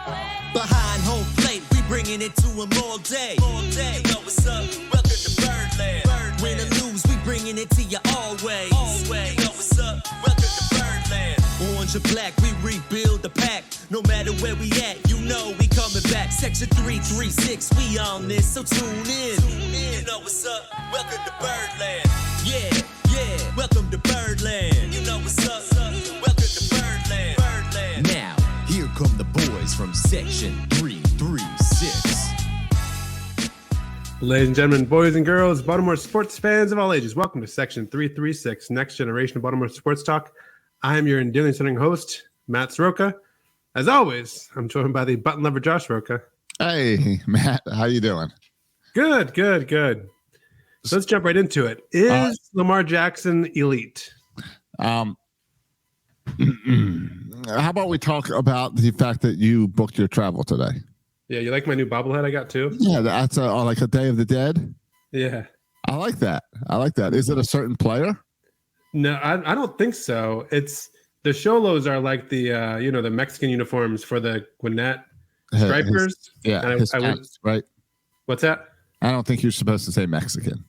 Behind home plate, we bringing it to them all day. You know what's up? Welcome to Birdland. Win or lose, we bringing it to you always. You know what's up? Welcome to Birdland. Orange or black, we rebuild the pack. No matter where we at, you know we coming back. Section 336, we on this, so tune in. You know what's up? Welcome to Birdland. Yeah, welcome to Birdland. You know what's up? Welcome to Birdland. Now, here come the boys from Section 336. Ladies and gentlemen, boys and girls, Baltimore sports fans of all ages, welcome to Section 336, Next Generation of Baltimore Sports Talk. I am your endearing centering host, Matt Soroka. As always, I'm joined by the button lover, Josh Soroka. Hey, Matt, how you doing? Good. So let's jump right into it. Is Lamar Jackson elite? How about we talk about the fact that you booked your travel today? Yeah, you like my new bobblehead I got too? Yeah, that's like a Day of the Dead. Yeah. I like that. Is it a certain player? No, I don't think so. It's the Cholos are like the the Mexican uniforms for the Gwinnett Stripers. Right. What's that? I don't think you're supposed to say Mexican.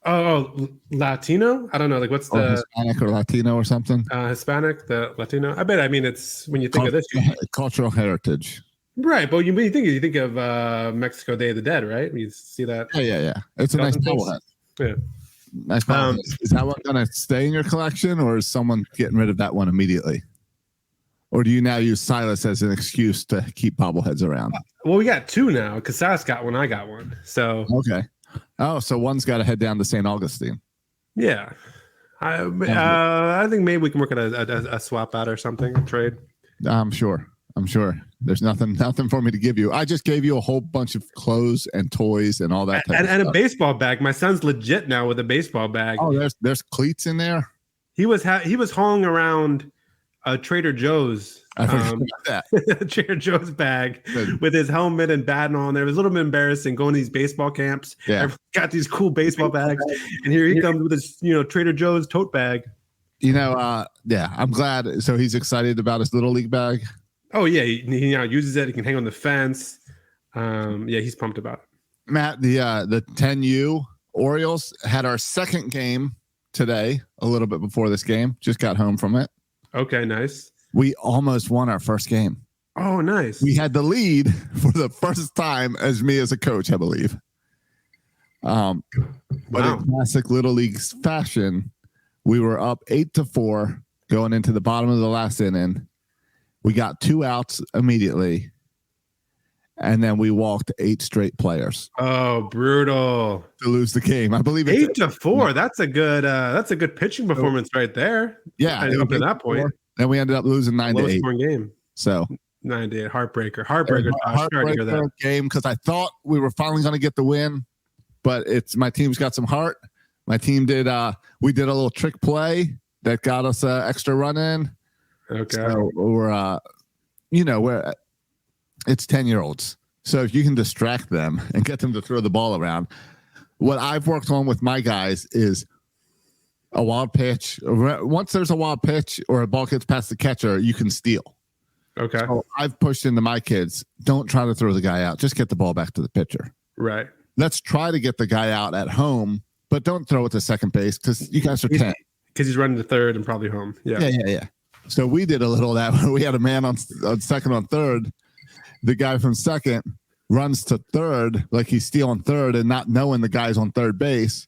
Oh, Latino? I don't know. Like, what's the Hispanic or Latino or something? Hispanic, the Latino. I bet. I mean, it's when you think of this, cultural heritage. Right, but when you think of Mexico Day of the Dead, right? You see that? Yeah. It's a nice bobblehead. Yeah, nice bobblehead. Is that one going to stay in your collection, or is someone getting rid of that one immediately? Or do you now use Silas as an excuse to keep bobbleheads around? Well, we got two now because Silas got one, I got one. So okay. Oh, so one's got to head down to St. Augustine. Yeah, I think maybe we can work at a swap out or something, a trade. I'm sure. There's nothing for me to give you. I just gave you a whole bunch of clothes and toys and all that and a baseball bag. My son's legit now with a baseball bag. Oh, there's cleats in there. He was hauling around Trader Joe's. Trader Joe's bag with his helmet and bat and all. And there was a little bit embarrassing going to these baseball camps. Yeah, everyone's got these cool baseball bags, and here he comes with his Trader Joe's tote bag. I'm glad. So he's excited about his little league bag. Oh yeah, he now uses it. He can hang on the fence. He's pumped about it. Matt, the 10U Orioles had our second game today. A little bit before this game, just got home from it. Okay, nice. We almost won our first game. Oh, nice. We had the lead for the first time as me as a coach, I believe. But in classic Little League fashion, we were up 8-4 going into the bottom of the last inning. We got 2 outs immediately, and then we walked 8 straight players. Oh, brutal! To lose the game, I believe it's 8-4. That's a good pitching performance right there. Yeah, up to that point. And we ended up losing 9-8. Scoring game. So 9-8, heartbreaker game because I thought we were finally going to get the win, but my team's got some heart. My team did. We did a little trick play that got us an extra run in. Okay. So we're, it's 10-year-olds. So if you can distract them and get them to throw the ball around, what I've worked on with my guys is a wild pitch. Once there's a wild pitch or a ball gets past the catcher, you can steal. Okay. So I've pushed into my kids. Don't try to throw the guy out. Just get the ball back to the pitcher. Right. Let's try to get the guy out at home, but don't throw it to second base because you guys are 10. Because he's running to third and probably home. Yeah. So we did a little of that where we had a man on second on third. The guy from second runs to third like he's stealing third and not knowing the guy's on third base.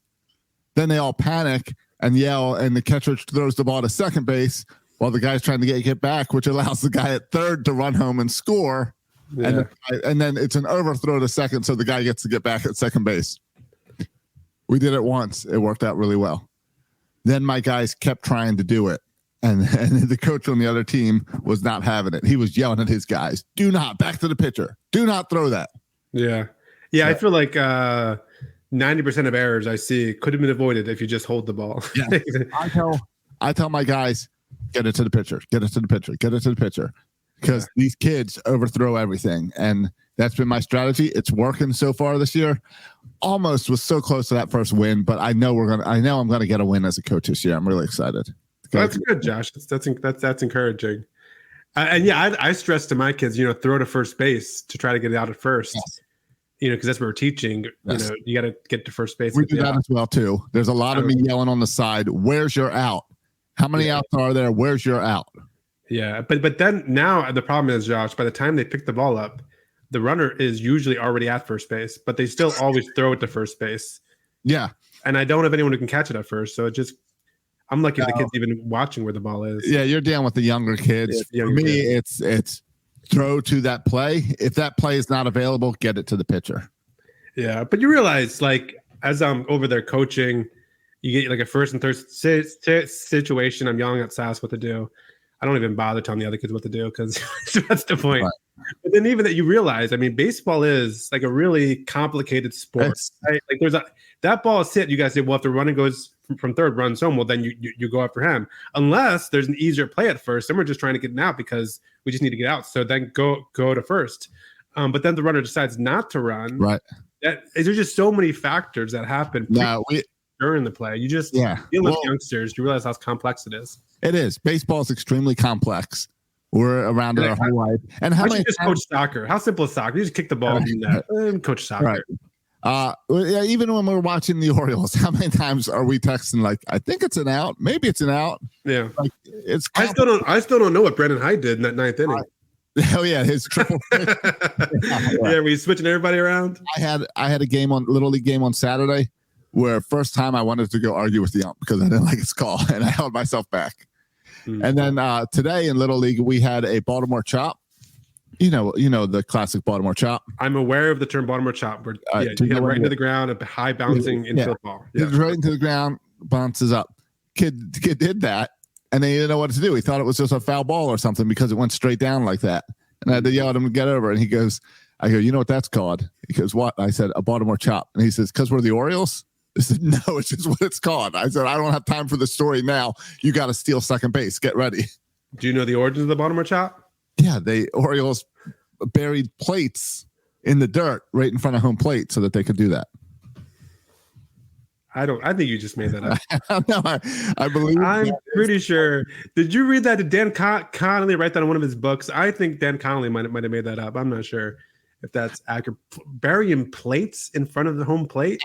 Then they all panic and yell, and the catcher throws the ball to second base while the guy's trying to get back, which allows the guy at third to run home and score. Yeah. And then it's an overthrow to second, so the guy gets to get back at second base. We did it once. It worked out really well. Then my guys kept trying to do it. And the coach on the other team was not having it. He was yelling at his guys, do not, back to the pitcher. Do not throw that. Yeah. I feel like 90% of errors I see could have been avoided if you just hold the ball. Yeah. I tell my guys, get it to the pitcher, get it to the pitcher, get it to the pitcher. Because these kids overthrow everything. And that's been my strategy. It's working so far this year. Almost was so close to that first win, but I know I'm gonna get a win as a coach this year. I'm really excited. That's good, Josh. That's encouraging. And yeah, I stress to my kids, throw to first base to try to get it out at first. Yes. Because that's what we're teaching. Yes. You got to get to first base. We do that as well too. There's a lot of me yelling on the side. Where's your out? How many outs are there? Where's your out? Yeah, but then now the problem is, Josh, by the time they pick the ball up, the runner is usually already at first base, but they still always throw it to first base. Yeah, and I don't have anyone who can catch it at first, so I'm lucky if the kid's even watching where the ball is. Yeah, you're dealing with the younger kids. For me, it's throw to that play. If that play is not available, get it to the pitcher. Yeah, but you realize, like, as I'm over there coaching, you get like a first and third situation. I'm yelling at Sass what to do. I don't even bother telling the other kids what to do because that's the point. Right. But then even that you realize, I mean, baseball is like a really complicated sport. Right? Like that ball is hit. You guys say, well, if the runner goes from third, runs home, well, then you go after him. Unless there's an easier play at first, and we're just trying to get it out because we just need to get out. So then go to first. But then the runner decides not to run. Right. There's just so many factors that happen during the play. You just deal with youngsters. You realize how complex it is. It is. Baseball is extremely complex. We're around it our whole life. And how many just coach soccer? How simple is soccer? You just kick the ball and coach soccer. Right. Even when we're watching the Orioles, how many times are we texting like, I think it's an out, maybe it's an out? Yeah. Like it's. I still don't know what Brendan Hyde did in that ninth inning. Oh yeah, his triple. Yeah, were you switching everybody around? I had a game on Little League game on Saturday where first time I wanted to go argue with the ump because I didn't like his call and I held myself back. And then today in Little League we had a Baltimore chop. You know the classic Baltimore chop. I'm aware of the term Baltimore chop. Where you hit it right into the ground, a high bouncing infield ball. Yeah. It's right into the ground, bounces up. Kid did that, and they didn't know what to do. He thought it was just a foul ball or something because it went straight down like that. And I had to yell at him to get over. And he goes, I go, you know what that's called? He goes, what? I said, a Baltimore chop. And he says, because we're the Orioles? I said, no, it's just what it's called. I said, I don't have time for the story now. You got to steal second base. Get ready. Do you know the origins of the Baltimore chop? Yeah, Orioles buried plates in the dirt right in front of home plate so that they could do that. I think you just made that up. No, I believe. I'm pretty sure. Did you read that? Did Dan Connolly write that in one of his books? I think Dan Connolly might have made that up. I'm not sure if that's accurate. Burying plates in front of the home plate.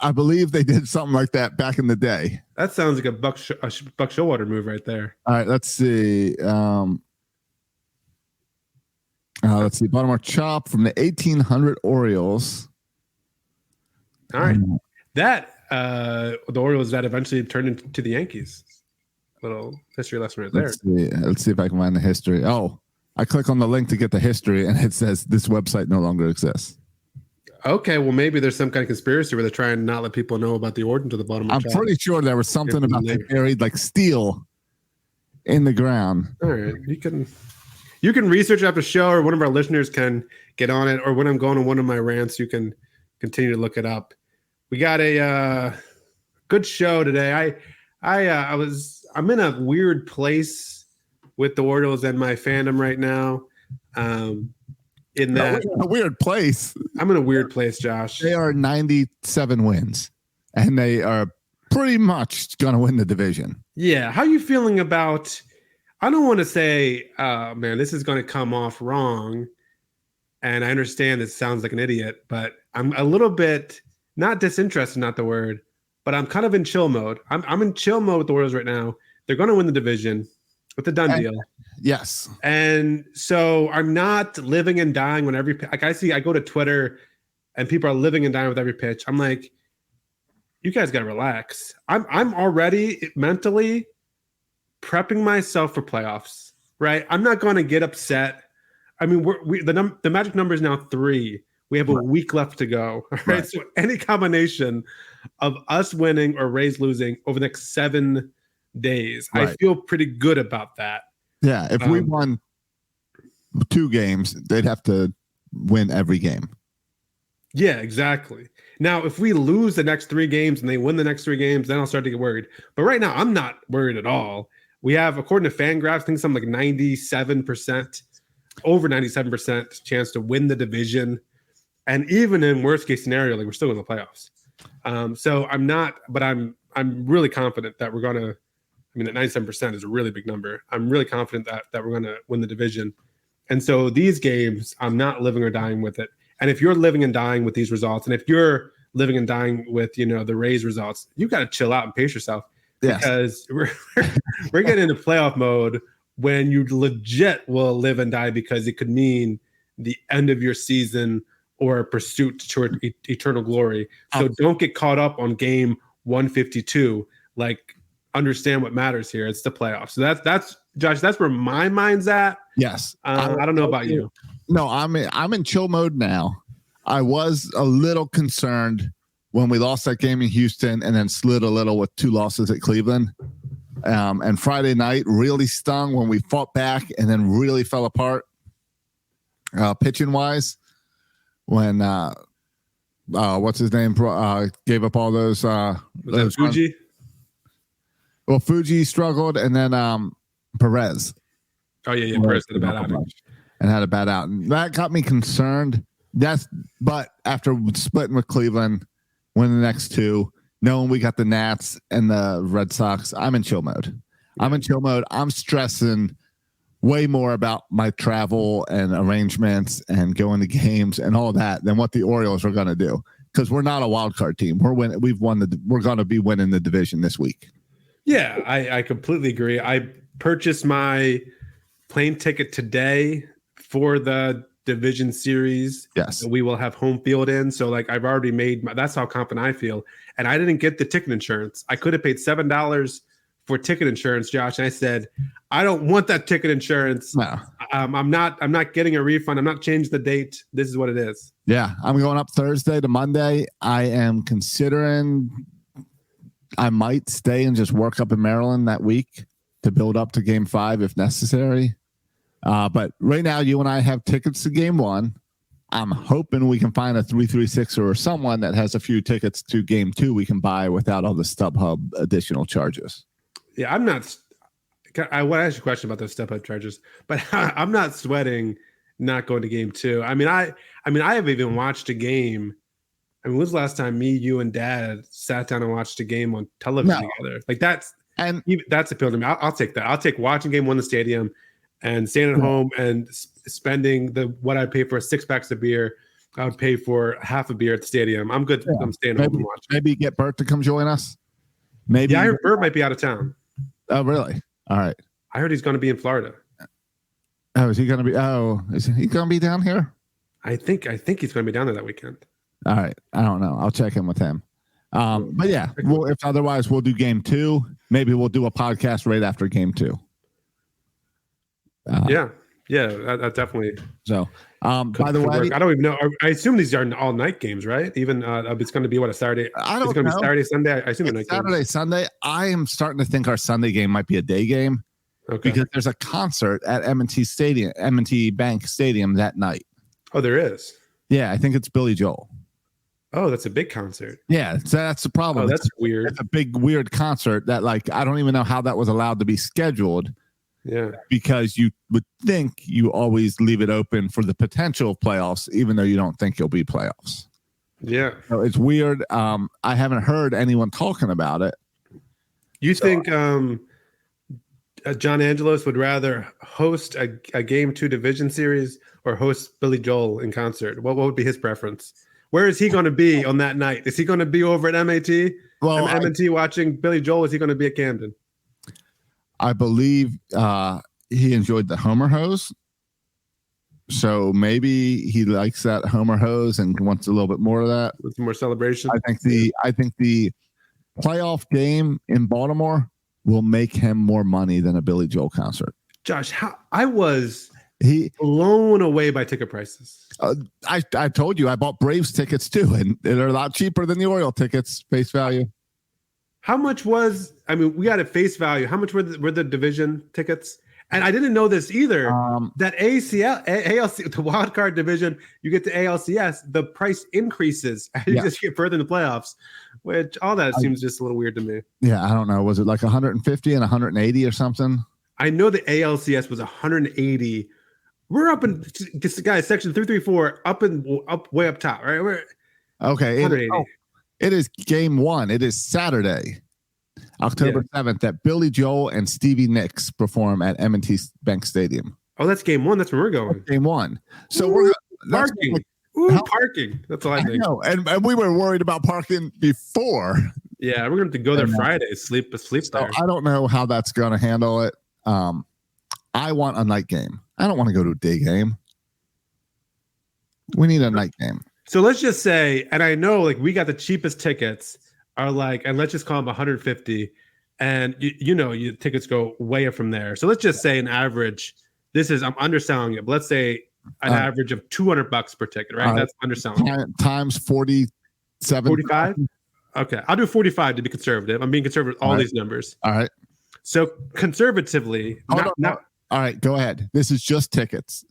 I believe they did something like that back in the day. That sounds like a Buck Showalter move right there. All right, let's see. Let's see. Baltimore chop from the 1800 Orioles. All right, the Orioles that eventually turned into the Yankees. Little history lesson right there. Let's see if I can find the history. Oh, I click on the link to get the history, and it says this website no longer exists. Okay, well, maybe there's some kind of conspiracy where they're trying to not let people know about the origin to the Baltimore chop. I'm pretty sure there was something about they buried like steel in the ground. All right, you can research after the show, or one of our listeners can get on it, or when I'm going on one of my rants, you can continue to look it up. We got a good show today. I'm in a weird place with the Orioles and my fandom right now. In that a weird place. I'm in a weird place, Josh. They are 97 wins, and they are pretty much going to win the division. Yeah. How are you feeling about? I don't want to say, man, this is going to come off wrong. And I understand it sounds like an idiot, but I'm a little bit not disinterested, not the word, but I'm kind of in chill mode. I'm in chill mode with the Orioles right now. They're going to win the division. With the done deal. Yes. And so I'm not living and dying when I go to Twitter and people are living and dying with every pitch. I'm like, you guys got to relax. I'm already mentally prepping myself for playoffs, right? I'm not going to get upset. I mean, the magic number is now 3. We have a week left to go. Right? So any combination of us winning or Rays losing over the next 7 days, I feel pretty good about that. Yeah, if we won 2 games, they'd have to win every game. Yeah, exactly. Now, if we lose the next 3 games and they win the next 3 games, then I'll start to get worried. But right now, I'm not worried at all. We have, according to FanGraphs, I think something like 97%, over 97% chance to win the division. And even in worst case scenario, like we're still in the playoffs. So I'm not, but I'm really confident that we're going to I mean, that 97% is a really big number. I'm really confident that we're going to win the division. And so these games, I'm not living or dying with it. And if you're living and dying with these results, and if you're living and dying with, the Rays results, you got to chill out and pace yourself. Yes. Because we're getting into playoff mode when you legit will live and die, because it could mean the end of your season or a pursuit toward eternal glory. So don't get caught up on game 152. Like, understand what matters here. It's the playoffs. So that's Josh, that's where my mind's at. Yes. I don't know about you. No, I'm in chill mode now. I was a little concerned when we lost that game in Houston and then slid a little with 2 losses at Cleveland. And Friday night really stung when we fought back and then really fell apart pitching wise. When what's his name gave up all those. Was that Fuji? Well, Fuji struggled, and then Perez. Oh yeah, Perez had a bad outing. And had a bad out. And that got me concerned. But after splitting with Cleveland, winning the next 2, knowing we got the Nats and the Red Sox, I'm in chill mode. I'm stressing way more about my travel and arrangements and going to games and all that than what the Orioles are going to do, because we're not a wild card team. We're going to be winning the division this week. Yeah, I completely agree. I purchased my plane ticket today for the division series. Yes, that we will have home field in. So like, I've already that's how confident I feel. And I didn't get the ticket insurance. I could have paid $7 for ticket insurance, Josh. And I said, I don't want that ticket insurance. No. I'm not getting a refund. I'm not changing the date. This is what it is. Yeah. I'm going up Thursday to Monday. I am considering I might stay and just work up in Maryland that week to build up to game 5 if necessary. But right now, you and I have tickets to game 1. I'm hoping we can find a 336 or someone that has a few tickets to game 2 we can buy without all the StubHub additional charges. Yeah, I want to ask you a question about those StubHub charges, but I'm not sweating not going to game 2. I mean, I have even watched a game. I mean, when was the last time me, you, and Dad sat down and watched a game on television together? Like that's appeal to me. I'll take that. I'll take watching game 1 in the stadium and staying at home and spending what I pay for 6 packs of beer. I would pay for half a beer at the stadium. I'm good. Yeah. I'm staying home and watching. Maybe get Bert to come join us. Maybe. Yeah, I heard Bert might be out of town. Oh, really? All right. I heard he's going to be in Florida. Oh, is he going to be? Oh, is he going to be down here? I think he's going to be down there that weekend. All right. I don't know. I'll check in with him. But yeah, if otherwise we'll do game 2. Maybe we'll do a podcast right after game 2. Yeah, that definitely. So, by the way, I don't even know. I assume these are all night games, right? Even it's going to be a Saturday. It's going to be Saturday, Sunday. I assume it's Saturday, games. Sunday. I am starting to think our Sunday game might be a day game, because there's a concert at M&T Bank Stadium that night. Oh, there is. Yeah, I think it's Billy Joel. Oh, that's a big concert. Yeah, that's the problem. Oh, that's weird. It's a big weird concert that I don't even know how that was allowed to be scheduled. Yeah, because you would think you always leave it open for the potential of playoffs, even though you don't think you'll be playoffs. Yeah, so it's weird. I haven't heard anyone talking about it. You think John Angelos would rather host a game 2 division series or host Billy Joel in concert? What would be his preference? Where is he going to be on that night? Is he going to be over at MAT? Well, M&T watching Billy Joel. Is he going to be at Camden? I believe he enjoyed the Homer hose. So maybe he likes that Homer hose and wants a little bit more of that. With more celebration. I think the playoff game in Baltimore will make him more money than a Billy Joel concert. Josh, I was blown away by ticket prices. I told you I bought Braves tickets too, and they're a lot cheaper than the Oriole tickets face value. How much we got at face value. How much were the division tickets? And I didn't know this either. That ALC, the wild card division, you get to ALCS, the price increases as you just get further in the playoffs, which all that seems just a little weird to me. Yeah, I don't know. Was it like 150 and 180 or something? I know the ALCS was 180. We're up in, guys, section 334, up way up top, right? Okay. It is game 1. It is Saturday. October 7th, that Billy Joel and Stevie Nicks perform at M&T Bank Stadium. Oh, that's game one. That's where we're going. Game one. So parking. Parking. That's all I think. I know. And we were worried about parking before. Yeah, we're going to go there Friday. Sleep there. I don't know how that's going to handle it. I want a night game. I don't want to go to a day game. We need a night game. So let's just say, and I know like we got the cheapest tickets are like, and let's just call them 150. And your tickets go way up from there. So let's just say an average. I'm underselling it, but let's say an average of $200 per ticket, right? That's underselling it. Times 47. 45? Okay. I'll do 45 to be conservative. I'm being conservative with all these numbers. All right. So conservatively, all right, go ahead. This is just tickets.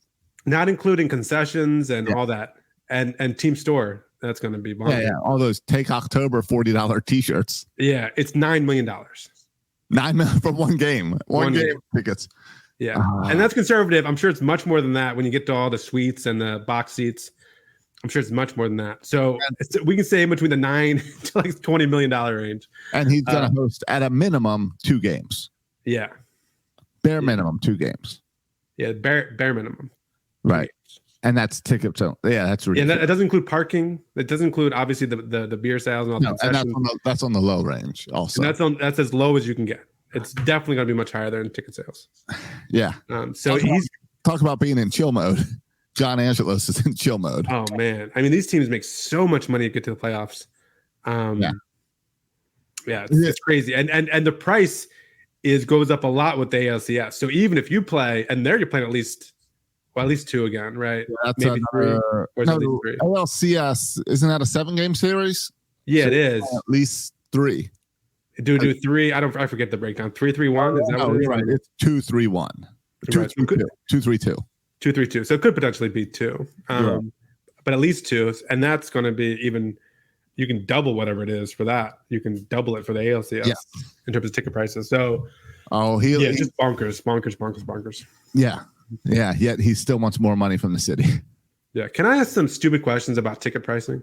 Not including concessions and all that. And team store. That's going to be bonkers. Yeah. All those Take October $40 t-shirts. Yeah. It's $9 million. $9 million for one game. One game tickets. Yeah. And that's conservative. I'm sure it's much more than that when you get to all the suites and the box seats. I'm sure it's much more than that. So we can say in between the $9 to like $20 million range. And he's going to host at a minimum 2 games. Yeah. Bare minimum 2 games. Yeah. Bare minimum. Right. And that's ticket. So yeah, that's ridiculous. Yeah, that doesn't include parking. It doesn't include obviously the beer sales and all that. And that's on the low range also. And that's as low as you can get. It's definitely going to be much higher than ticket sales. Yeah. So talk about being in chill mode. John Angelos is in chill mode. Oh man, I mean these teams make so much money to get to the playoffs. It's crazy, and the price goes up a lot with the ALCS. So even if you play, and there you're playing at least 2 again, right? Yeah, maybe 3. Or at least 3. ALCS isn't that a 7-game series? Yeah, it is. At least 3. Do 3? I forget the breakdown. 3-3-1. Is that what it is? Right. It's 2-3-1. 2-3-2. 2-3-2. 2-3-2. So it could potentially be 2, but at least 2, and that's going to be even. You can double whatever it is for that. You can double it for the ALCS in terms of ticket prices. So, just bonkers. Yeah. Yeah. Yet he still wants more money from the city. Yeah. Can I ask some stupid questions about ticket pricing?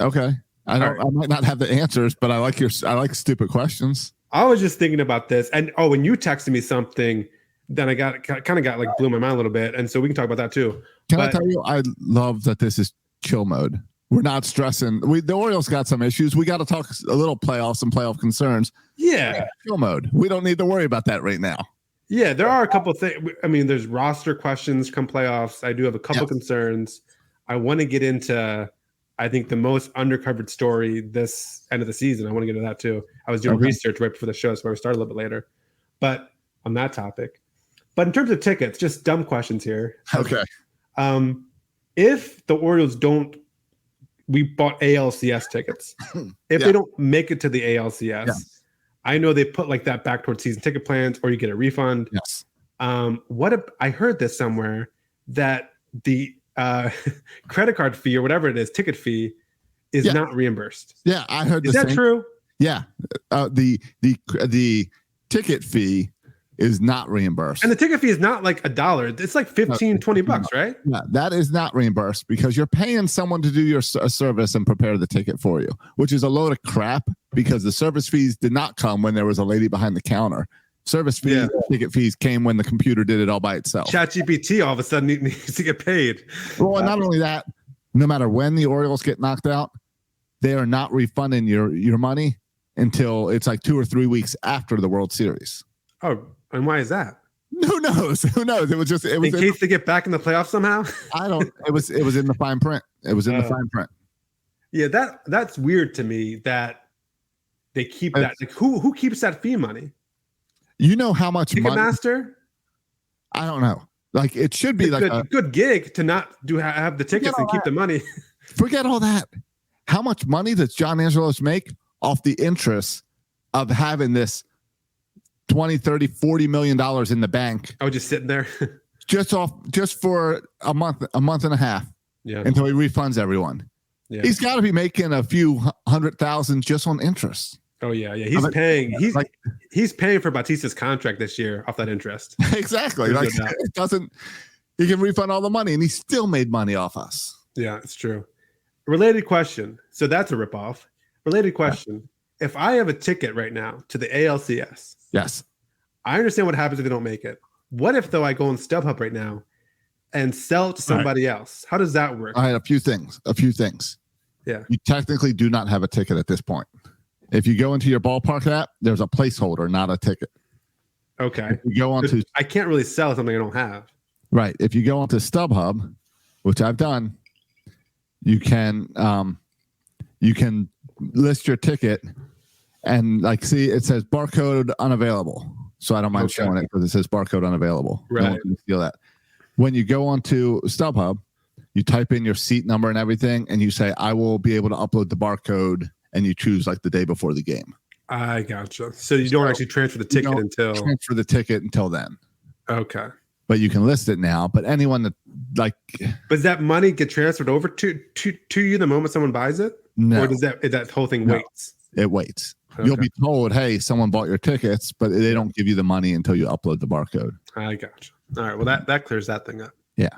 Okay. I might not have the answers, but I like stupid questions. I was just thinking about this, and when you texted me something, then I got like blew my mind a little bit, and so we can talk about that too. I tell you, I love that this is chill mode. We're not stressing. The Orioles got some issues. We got to talk a little playoffs and playoff concerns. Yeah, chill mode. We don't need to worry about that right now. Yeah, there are a couple of things. I mean, there's roster questions come playoffs. I do have a couple concerns. I want to get into, I think, the most undercovered story this end of the season. I want to get into that too. I was doing research right before the show, so I started a little bit later. But on that topic. But in terms of tickets, just dumb questions here. Okay. If the Orioles we bought ALCS tickets. If they don't make it to the ALCS, I know they put like that back towards season ticket plans, or you get a refund. Yes. I heard this somewhere that the credit card fee or whatever it is, ticket fee, is not reimbursed. Yeah, I heard. Is that true? Yeah. The ticket fee is not reimbursed. And the ticket fee is not like $1. It's like $15-$20, right? Yeah, that is not reimbursed because you're paying someone to do your service and prepare the ticket for you, which is a load of crap because the service fees did not come when there was a lady behind the counter. Service fees, ticket fees came when the computer did it all by itself. ChatGPT all of a sudden needs to get paid. Well, and not only that, no matter when the Orioles get knocked out, they are not refunding your money until it's like 2 or 3 weeks after the World Series. Oh, and why is that? Who knows? It was in case they get back in the playoffs somehow. It was in the fine print. It was in the fine print. Yeah, that's weird to me that they keep that. Like, who keeps that fee money? You know how much money? Ticketmaster? I don't know. Like it should be like a good gig to not have the tickets and keep the money. Forget all that. How much money does John Angelos make off the interest of having this $20, $30, $40 million in the bank? Oh, just sitting there. just for a month and a half. Yeah. Until he refunds everyone. Yeah. He's got to be making a few $100,000 just on interest. Oh yeah. He's paying for Batista's contract this year off that interest. Exactly. Like he can refund all the money and he still made money off us. Yeah, it's true. Related question. So that's a ripoff. Related question. if I have a ticket right now to the ALCS, yes, I understand what happens if they don't make it. What if though I go on StubHub right now and sell it to somebody else? How does that work? I had a few things. Yeah. You technically do not have a ticket at this point. If you go into your ballpark app, there's a placeholder, not a ticket. Okay. If you go onto, I can't really sell something I don't have. right. If you go onto StubHub, which I've done, you can list your ticket and like see it says barcode unavailable. So I don't mind showing it because it says barcode unavailable. Right. No one can steal that. When you go onto StubHub, you type in your seat number and everything, and you say, I will be able to upload the barcode, and you choose like the day before the game. I gotcha. So you don't actually transfer the ticket until then. Okay. But you can list it now. But anyone that like, does that money get transferred over to you the moment someone buys it? No. Or does that whole thing waits? It waits. Okay. You'll be told, hey, someone bought your tickets, but they don't give you the money until you upload the barcode. I gotcha. All right. Well, that clears that thing up. Yeah.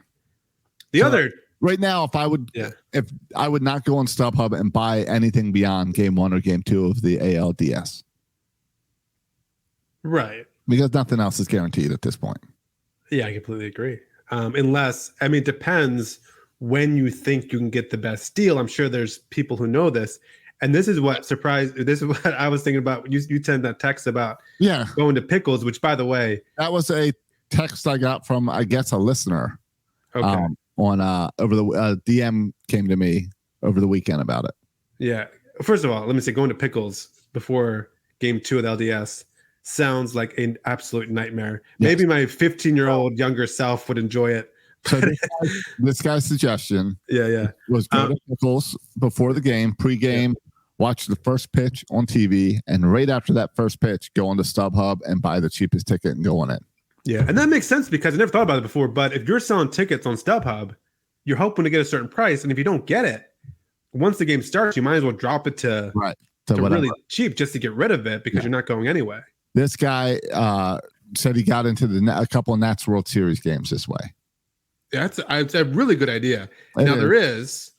The other right now, if I would not go on StubHub and buy anything beyond game 1 or game 2 of the ALDS. Right. Because nothing else is guaranteed at this point. Yeah, I completely agree. Unless, I mean, it depends when you think you can get the best deal. I'm sure there's people who know this. And this is what I was thinking about. You sent that text about going to Pickles, which, by the way, that was a text I got from, I guess, a listener. Okay. On over the DM came to me over the weekend about it. Yeah. First of all, let me say, going to Pickles before game 2 of the LDS sounds like an absolute nightmare. Yes. Maybe my 15-year-old younger self would enjoy it. So this guy's suggestion was go to Pickles before the game, pregame, watch the first pitch on TV, and right after that first pitch, go on to StubHub and buy the cheapest ticket and go on it. Yeah, and that makes sense because I never thought about it before. But if you're selling tickets on StubHub, you're hoping to get a certain price, and if you don't get it, once the game starts, you might as well drop it to really cheap just to get rid of it because you're not going anyway. This guy said he got into a couple of Nats World Series games this way. Yeah, it's a really good idea. Now there is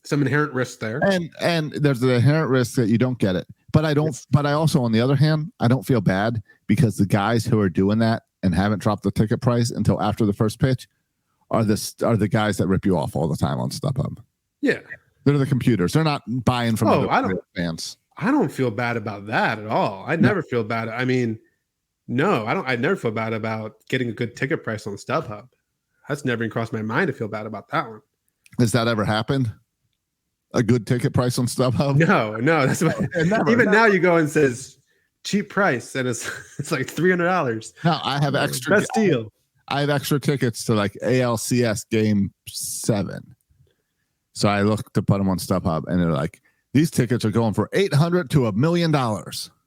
some inherent risk there, and there's an inherent risk that you don't get it. But I don't. But I also, on the other hand, I don't feel bad because the guys who are doing that and haven't dropped the ticket price until after the first pitch are the guys that rip you off all the time on StubHub. Yeah, they're the computers. They're not buying from the fans. I don't feel bad about that at all. I never feel bad. I mean, no, I don't. I never feel bad about getting a good ticket price on StubHub. That's never even crossed my mind to feel bad about that one. Has that ever happened? A good ticket price on StubHub? No. That's what. Never. Now you go and says cheap price, and it's like $300. No, I have extra best deal. I have extra tickets to like ALCS game 7. So I look to put them on StubHub, and they're like, these tickets are going for $800 to $1 million.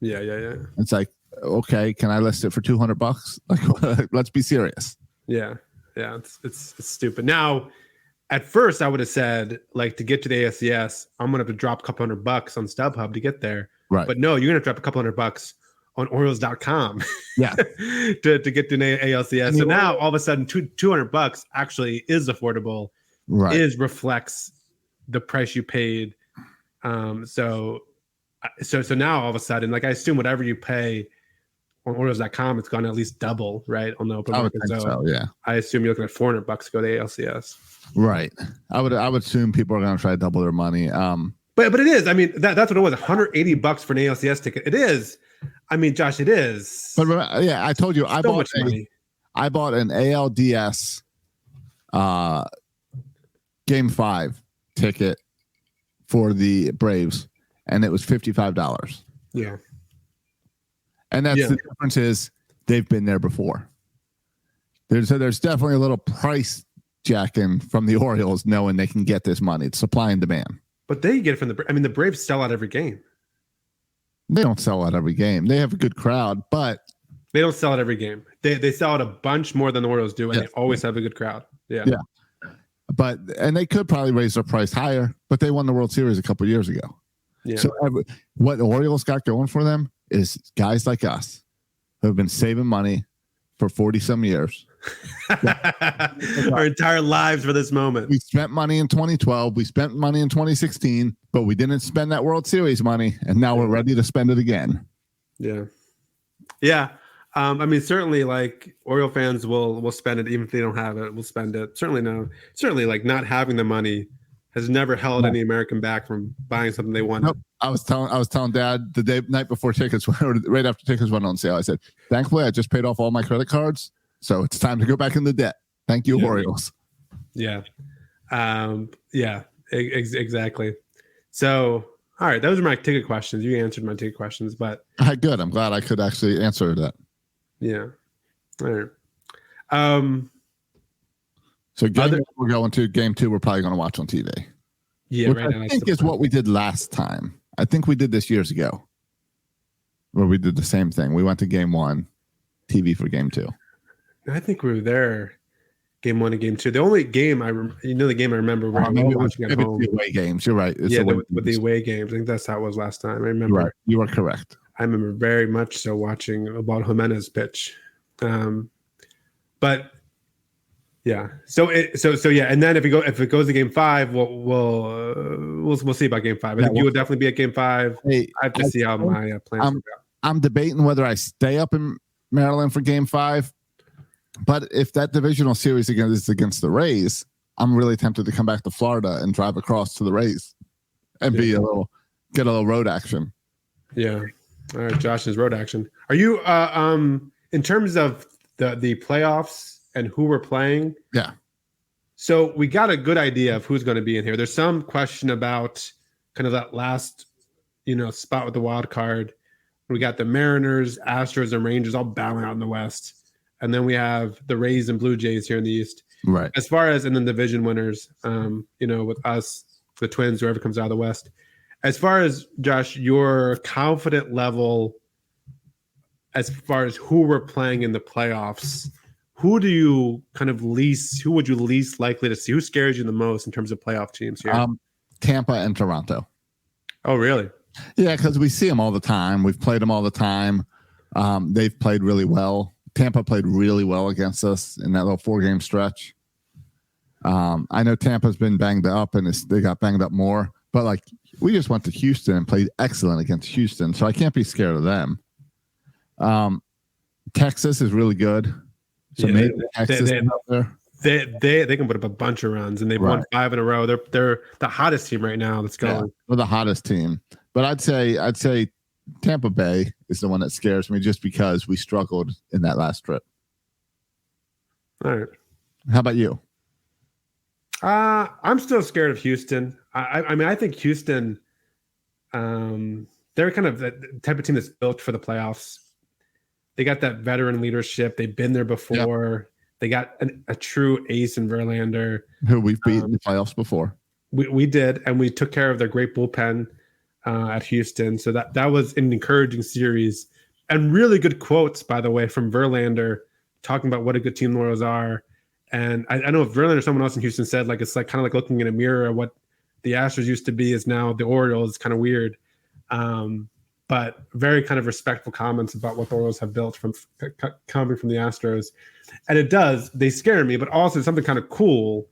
Yeah. It's like, okay, can I list it for $200? Like, let's be serious. Yeah, it's stupid. Now, at first, I would have said, like, to get to the ALCS, I'm gonna have to drop a couple $100 on StubHub to get there. Right. But no, you're gonna drop a couple $100 on Orioles.com. Yeah. to get to an ALCS. So now all of a sudden, $200 actually is affordable. Right. Reflects the price you paid. So now all of a sudden, like, I assume whatever you pay on Orioles.com, it's gone at least double, right? On the open market. So yeah. I assume you're looking at $400 to go to ALCS. Right. I would assume people are going to try to double their money. But it is. I mean, that's what it was. $180 for an ALCS ticket. It is. I mean, Josh, it is. But I told you, I bought an ALDS Game 5 ticket for the Braves, and it was $55. Yeah. And that's the difference is they've been there before. There's definitely a little price jacking from the Orioles knowing they can get this money. It's supply and demand. But they get it from the Braves sell out every game. They don't sell out every game. They have a good crowd, but they don't sell out every game. They sell out a bunch more than the Orioles do, and they always have a good crowd. Yeah. But they could probably raise their price higher, but they won the World Series a couple of years ago. Yeah. So what the Orioles got going for them is guys like us who have been saving money for 40 some years Our entire lives for this moment. We spent money in 2012. We spent money in 2016, but we didn't spend that World Series money, and now we're ready to spend it again. Yeah. Yeah. I mean, certainly, like Oriole fans will spend it even if they don't have it. We'll spend it. Certainly, like not having the money has never held any American back from buying something they wanted. Nope. I was telling Dad the night before tickets, or right after tickets went on sale. I said, "Thankfully, I just paid off all my credit cards, so it's time to go back into debt." Thank you, Orioles. Yeah. Exactly. So, all right, those are my ticket questions. You answered my ticket questions, but good. I'm glad I could actually answer that. Yeah. All right. So we're going to game 2. We're probably going to watch on TV. Yeah, right now I think is what we did last time. I think we did this years ago, where we did the same thing. We went to game 1, TV for game 2. I think we were there, game 1 and game 2. The only game the game I remember where we were watching at home. The away games. You're right. It's with the away games. I think that's how it was last time. I remember. Right. You are correct. I remember very much so watching about Jimenez pitch, but yeah. So yeah. And then if it goes to game 5, we'll see about game 5. I think you will definitely be at game 5. I have to see how my plans work out. I'm debating whether I stay up in Maryland for game 5, but if that divisional series is against the Rays, I'm really tempted to come back to Florida and drive across to the Rays and get a little road action. Yeah. All right, Josh's road action. Are you in terms of the playoffs and who we're playing? Yeah. So we got a good idea of who's going to be in here. There's some question about kind of that last, spot with the wild card. We got the Mariners, Astros, and Rangers all battling out in the West, and then we have the Rays and Blue Jays here in the East. Right. As far as and then division winners, with us, the Twins, whoever comes out of the West. As far as, Josh, your confident level as far as who we're playing in the playoffs, who would you least likely to see? Who scares you the most in terms of playoff teams here? Tampa and Toronto. Oh, really? Yeah, because we see them all the time. We've played them all the time. They've played really well. Tampa played really well against us in that little 4-game stretch. I know Tampa's been banged up, and they got banged up more. But, we just went to Houston and played excellent against Houston, so I can't be scared of them. Texas is really good. So maybe Texas is up there. They can put up a bunch of runs, and they've won 5 in a row. They're the hottest team right now that's going. Yeah, they're the hottest team. But I'd say Tampa Bay is the one that scares me just because we struggled in that last trip. All right. How about you? I'm still scared of Houston. I mean, I think Houston, they're kind of the type of team that's built for the playoffs. They got that veteran leadership. They've been there before. Yep. They got a true ace in Verlander, who we've beaten in the playoffs before. We did, and we took care of their great bullpen at Houston. So that was an encouraging series, and really good quotes, by the way, from Verlander talking about what a good team the Orioles are. And I know if Verlander or someone else in Houston said it's kind of like looking in a mirror at what the Astros used to be is now the Orioles. It's kind of weird. But very kind of respectful comments about what the Orioles have built from coming from the Astros. And they scare me, but also something kind of cool.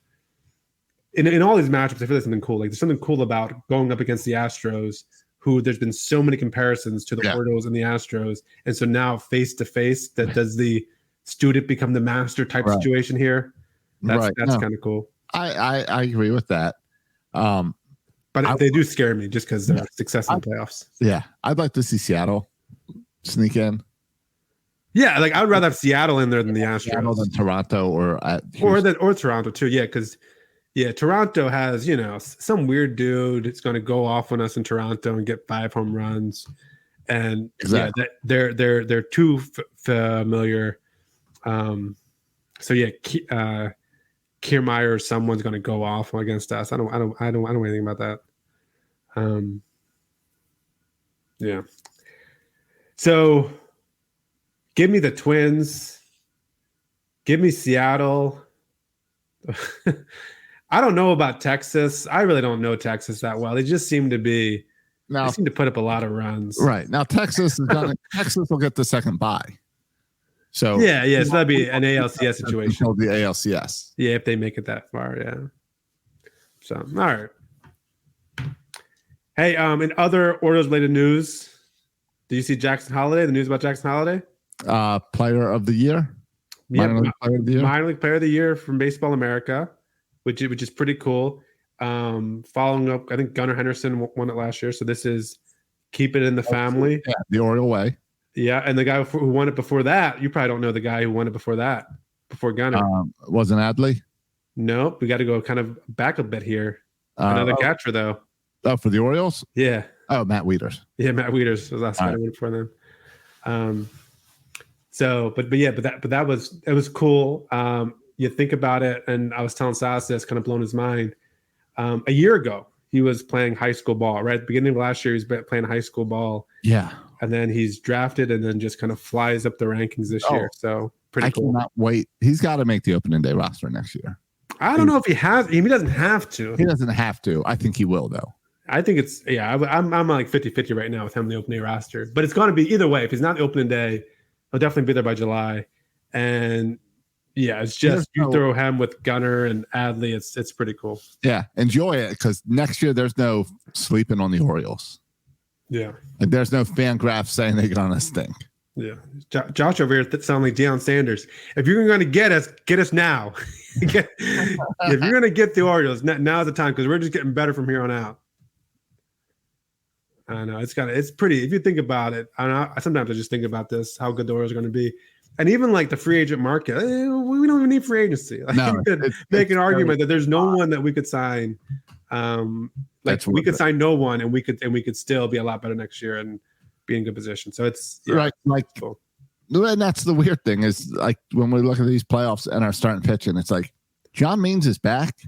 In all these matchups, I feel like something cool. There's something cool about going up against the Astros, who there's been so many comparisons to the Orioles and the Astros. And so now face to face, that does the student become the master type situation here. That's kind of cool. I agree with that. But they do scare me just because they're success in the playoffs. Yeah. I'd like to see Seattle sneak in. Yeah, I would rather have Seattle in there than the Astros. Seattle than Toronto or Toronto too. Yeah, because Toronto has, some weird dude that's going to go off on us in Toronto and get 5 home runs. And they're too familiar. Kiermaier or someone's going to go off against us. I don't know anything about that. Yeah. So give me the Twins. Give me Seattle. I don't know about Texas. I really don't know Texas that well. They just seem to be they seem to put up a lot of runs. Right. Now Texas will get the second bye. So yeah. So that'd be an ALCS situation. The ALCS. Yeah, if they make it that far, yeah. So all right. Hey, in other Orioles related news, do you see Jackson Holiday? The news about Jackson Holiday? Player of the year. Yeah, minor league player of the year from Baseball America, which is pretty cool. Following up, I think Gunnar Henderson won it last year, so this is keep it in the family. Yeah, the Oriole way. Yeah, and the guy who won it before that, you probably don't know the guy who won it before that, before Gunnar. Wasn't Adley? Nope, we got to go kind of back a bit here. Another catcher though. Oh, for the Orioles? Yeah. Oh, Matt Wieters. Yeah, Matt Wieters was the last guy to win it for them. So, but that was cool. You think about it, and I was telling Sass that's kind of blown his mind. A year ago, he was playing high school ball. Right at the beginning of last year, he was playing high school ball. Yeah, and then he's drafted, and then just kind of flies up the rankings this year. So pretty cool. I cannot wait. He's got to make the opening day roster next year. I don't know if he has. He doesn't have to. He doesn't have to. I think he will, though. I think it's I'm like 50-50 right now with him in the opening roster, but it's going to be either way. If he's not the opening day, he'll definitely be there by July. And yeah, it's just you throw him with Gunnar and Adley. It's pretty cool. Yeah, enjoy it because next year there's no sleeping on the Orioles. Yeah, like there's no fan graph saying they're gonna stink. Yeah, Josh over here sound like Deion Sanders. If you're going to get us now. If you're going to get the Orioles, now's the time because we're just getting better from here on out. I know it's pretty. If you think about it, sometimes I just think about this, how good the Orioles are going to be, and even like the free agent market. We don't even need free agency. Like, no, you could make an argument that there's no one that we could sign. We could sign no one, and we could still be a lot better next year and be in good position. So it's right, like, cool. And that's the weird thing is like when we look at these playoffs and our starting pitching, it's like John Means is back,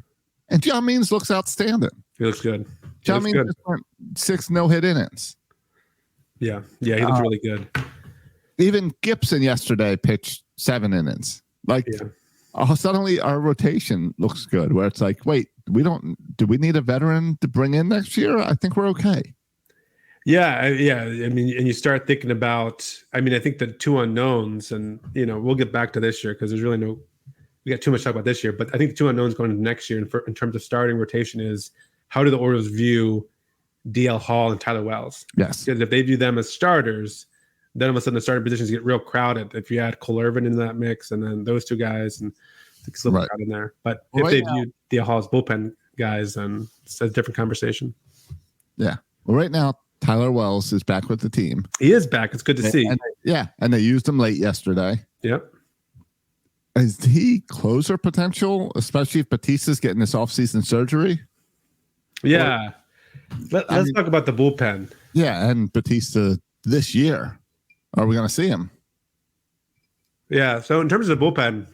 and John Means looks outstanding. He looks good. John Means just went 6 no-hit innings. Yeah, he looks really good. Even Gibson yesterday pitched 7 innings. Like, suddenly our rotation looks good. Where it's like, wait, do we need a veteran to bring in next year? I think we're okay. Yeah. I mean, and you start thinking about. I mean, I think the two unknowns, and we'll get back to this year because there's really we got too much to talk about this year. But I think the two unknowns going into next year, in terms of starting rotation, is how do the Orioles view DL Hall and Tyler Wells? Yes. Because if they view them as starters, then all of a sudden the starting positions get real crowded. If you add Cole Irvin into that mix, and then those two guys, and it's a little crowded in there. But if they view DL Hall as bullpen guys, then it's a different conversation. Yeah. Well, right now, Tyler Wells is back with the team. He is back. It's good to see. And they used him late yesterday. Yep. Is he closer potential, especially if Batista's getting this offseason surgery? Yeah. Let's talk about the bullpen. Yeah, and Batista this year. Are we going to see him? Yeah, so in terms of the bullpen,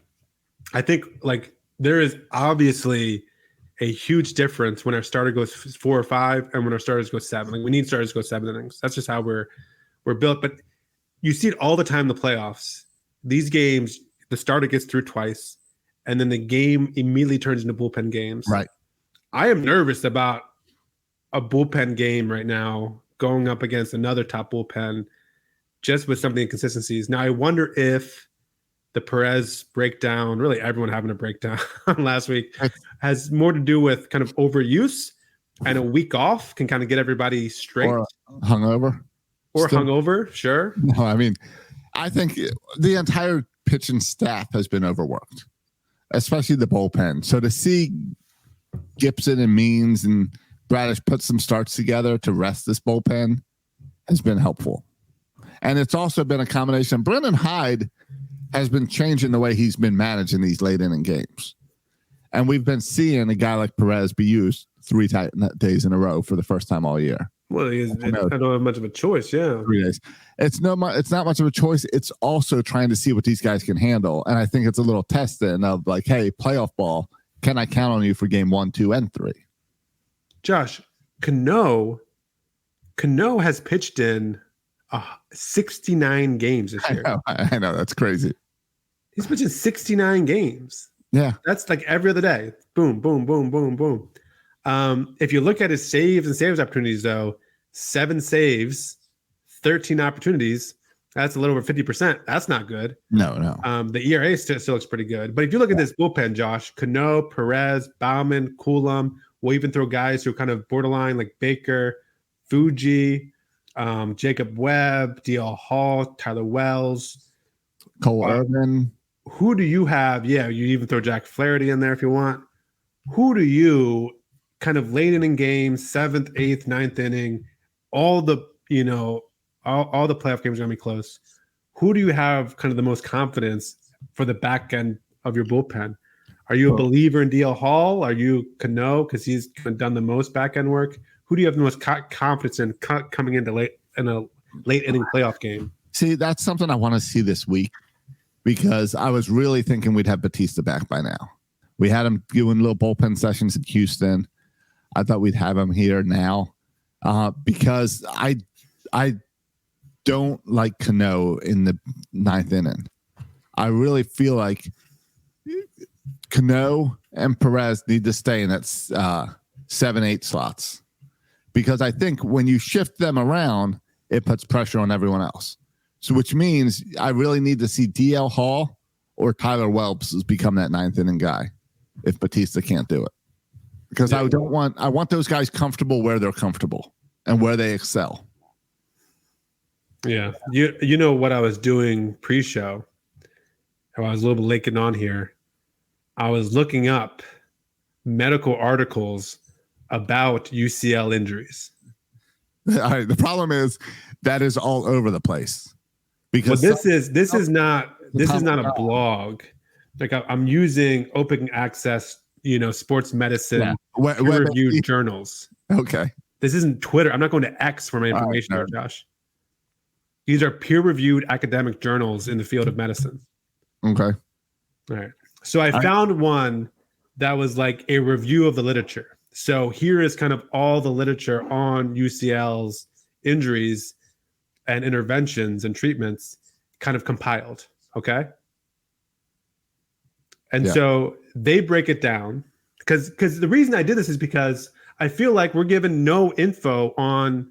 I think like there is obviously a huge difference when our starter goes 4 or 5 and when our starters go 7. Like we need starters to go 7 innings. That's just how we're built. But you see it all the time in the playoffs. These games, the starter gets through twice, and then the game immediately turns into bullpen games. Right. I am nervous about a bullpen game right now going up against another top bullpen just with some of the inconsistencies. Now, I wonder if the Perez breakdown, really everyone having a breakdown last week, has more to do with kind of overuse, and a week off can kind of get everybody straight. Or hungover. Sure. No, I mean, I think the entire pitching staff has been overworked, especially the bullpen. So to see Gibson and Means and Bradish put some starts together to rest this bullpen has been helpful. And it's also been a combination. Brendan Hyde has been changing the way he's been managing these late inning games. And we've been seeing a guy like Perez be used 3 days in a row for the first time all year. Well, I don't have much of a choice. Yeah. 3 days. It's not much of a choice. It's also trying to see what these guys can handle. And I think it's a little testing of like, hey, playoff ball, can I count on you for game 1, 2, and 3? Josh, Cano has pitched in 69 games this year. I know. That's crazy. He's pitching 69 games. Yeah. That's like every other day. Boom, boom, boom, boom, boom. If you look at his saves opportunities, though, 7 saves, 13 opportunities. That's a little over 50%. That's not good. No. The ERA still looks pretty good. But if you look at this bullpen, Josh, Cano, Perez, Bauman, Coulomb, we'll even throw guys who are kind of borderline like Baker, Fuji, Jacob Webb, DL Hall, Tyler Wells, Cole Irvin. Who do you have? Yeah, you even throw Jack Flaherty in there if you want. Who do you kind of late inning games, 7th, 8th, 9th inning, all the playoff games are going to be close. Who do you have kind of the most confidence for the back end of your bullpen? Are you a believer in DL Hall? Are you Cano because he's done the most back end work? Who do you have the most confidence in coming into late inning playoff game? See, that's something I want to see this week because I was really thinking we'd have Batista back by now. We had him doing little bullpen sessions in Houston. I thought we'd have him here now because I don't like Cano in the 9th inning. I really feel like Cano and Perez need to stay in that 7-8 slots because I think when you shift them around, it puts pressure on everyone else. So which means I really need to see DL Hall or Tyler Wells become that 9th inning guy if Batista can't do it. Because I want those guys comfortable where they're comfortable and where they excel. Yeah. You know what I was doing pre-show? I was a little bit late getting on here. I was looking up medical articles about UCL injuries. All right, the problem is that is all over the place. Because this is not a blog. Like I'm using open access, sports medicine peer-reviewed journals. Okay. This isn't Twitter. I'm not going to X for my information here, Josh. These are peer-reviewed academic journals in the field of medicine. Okay. All right. So I found one that was like a review of the literature. So here is kind of all the literature on UCL's injuries and interventions and treatments kind of compiled. Okay. And so they break it down because the reason I did this is because I feel like we're given no info on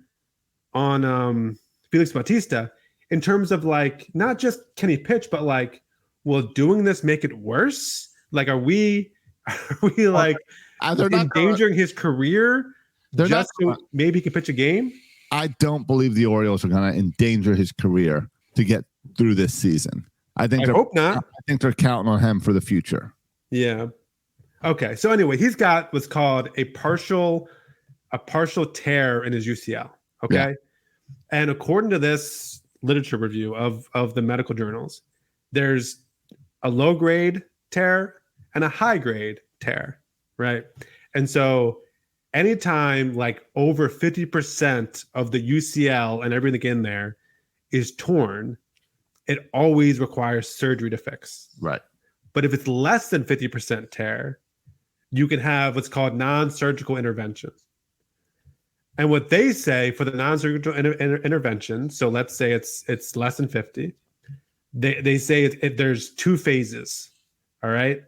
Felix Bautista in terms of like not just can he pitch, but like, will doing this make it worse? Like, are we like endangering his career just so maybe he can pitch a game? I don't believe the Orioles are going to endanger his career to get through this season. I hope not. I think they're counting on him for the future. Yeah. Okay. So anyway, he's got what's called a partial tear in his UCL. Okay. Yeah. And according to this literature review of the medical journals, there's a low grade tear and a high grade tear. Right. And so anytime like over 50% of the UCL and everything in there is torn, it always requires surgery to fix. Right. But if it's less than 50% tear, you can have what's called non-surgical interventions. And what they say for the non-surgical intervention, so let's say it's less than 50, they say there's 2 phases. All right.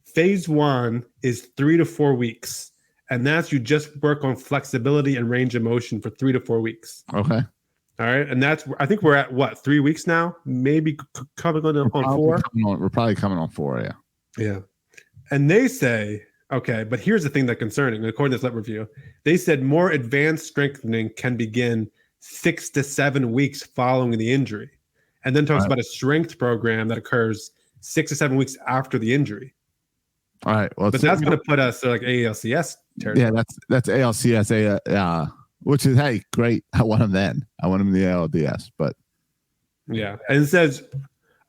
Phase 1 is 3 to 4 weeks. And that's you just work on flexibility and range of motion for 3 to 4 weeks. Okay. All right. And I think we're at what, 3 weeks now? Maybe coming on 4? We're probably coming on 4, yeah. Yeah. And they say, okay, but here's the thing that's concerning. According to this review, they said more advanced strengthening can begin 6 to 7 weeks following the injury. And then talks about a strength program that occurs 6 to 7 weeks after the injury. All right. Well, but that's going to put us like ALCS territory. Yeah, that's ALCS. Which is, hey, great. I want him then. I want him in the ALDS. But yeah, and it says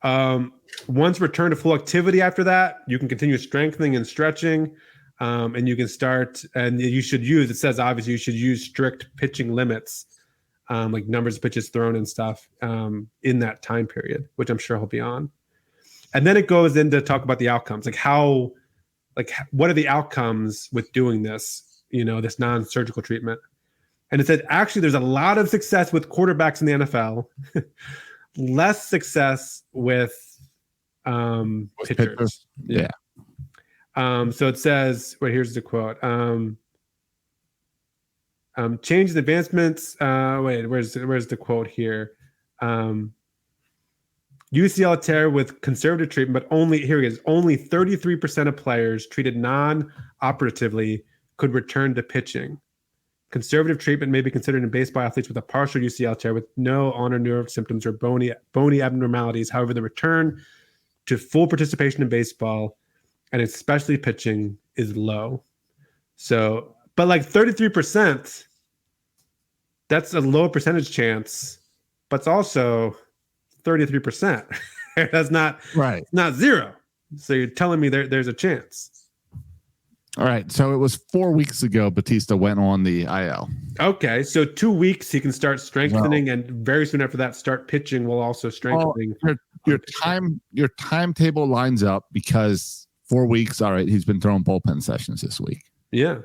once return to full activity after that, you can continue strengthening and stretching, and you can start. And you should use. It says obviously you should use strict pitching limits, like numbers of pitches thrown and stuff in that time period, which I'm sure he'll be on. And then it goes into talk about the outcomes, what are the outcomes with doing this? This non-surgical treatment. And it said, actually, there's a lot of success with quarterbacks in the NFL, less success with pitchers. Yeah. So it says, here's the quote. Changes and advancements. Where's the quote here? UCL tear with conservative treatment, but only 33% of players treated non-operatively could return to pitching. Conservative treatment may be considered in baseball athletes with a partial UCL tear with no ulnar nerve symptoms or bony abnormalities. However, the return to full participation in baseball, and especially pitching, is low. So, but like 33%, that's a low percentage chance, but it's also 33%. That's not right. Not zero. So you're telling me there's a chance. All right. So it was 4 weeks ago Batista went on the IL. Okay. So 2 weeks he can start strengthening, and very soon after that start pitching while also strengthening. Your timetable lines up because 4 weeks. All right. He's been throwing bullpen sessions this week. Yeah.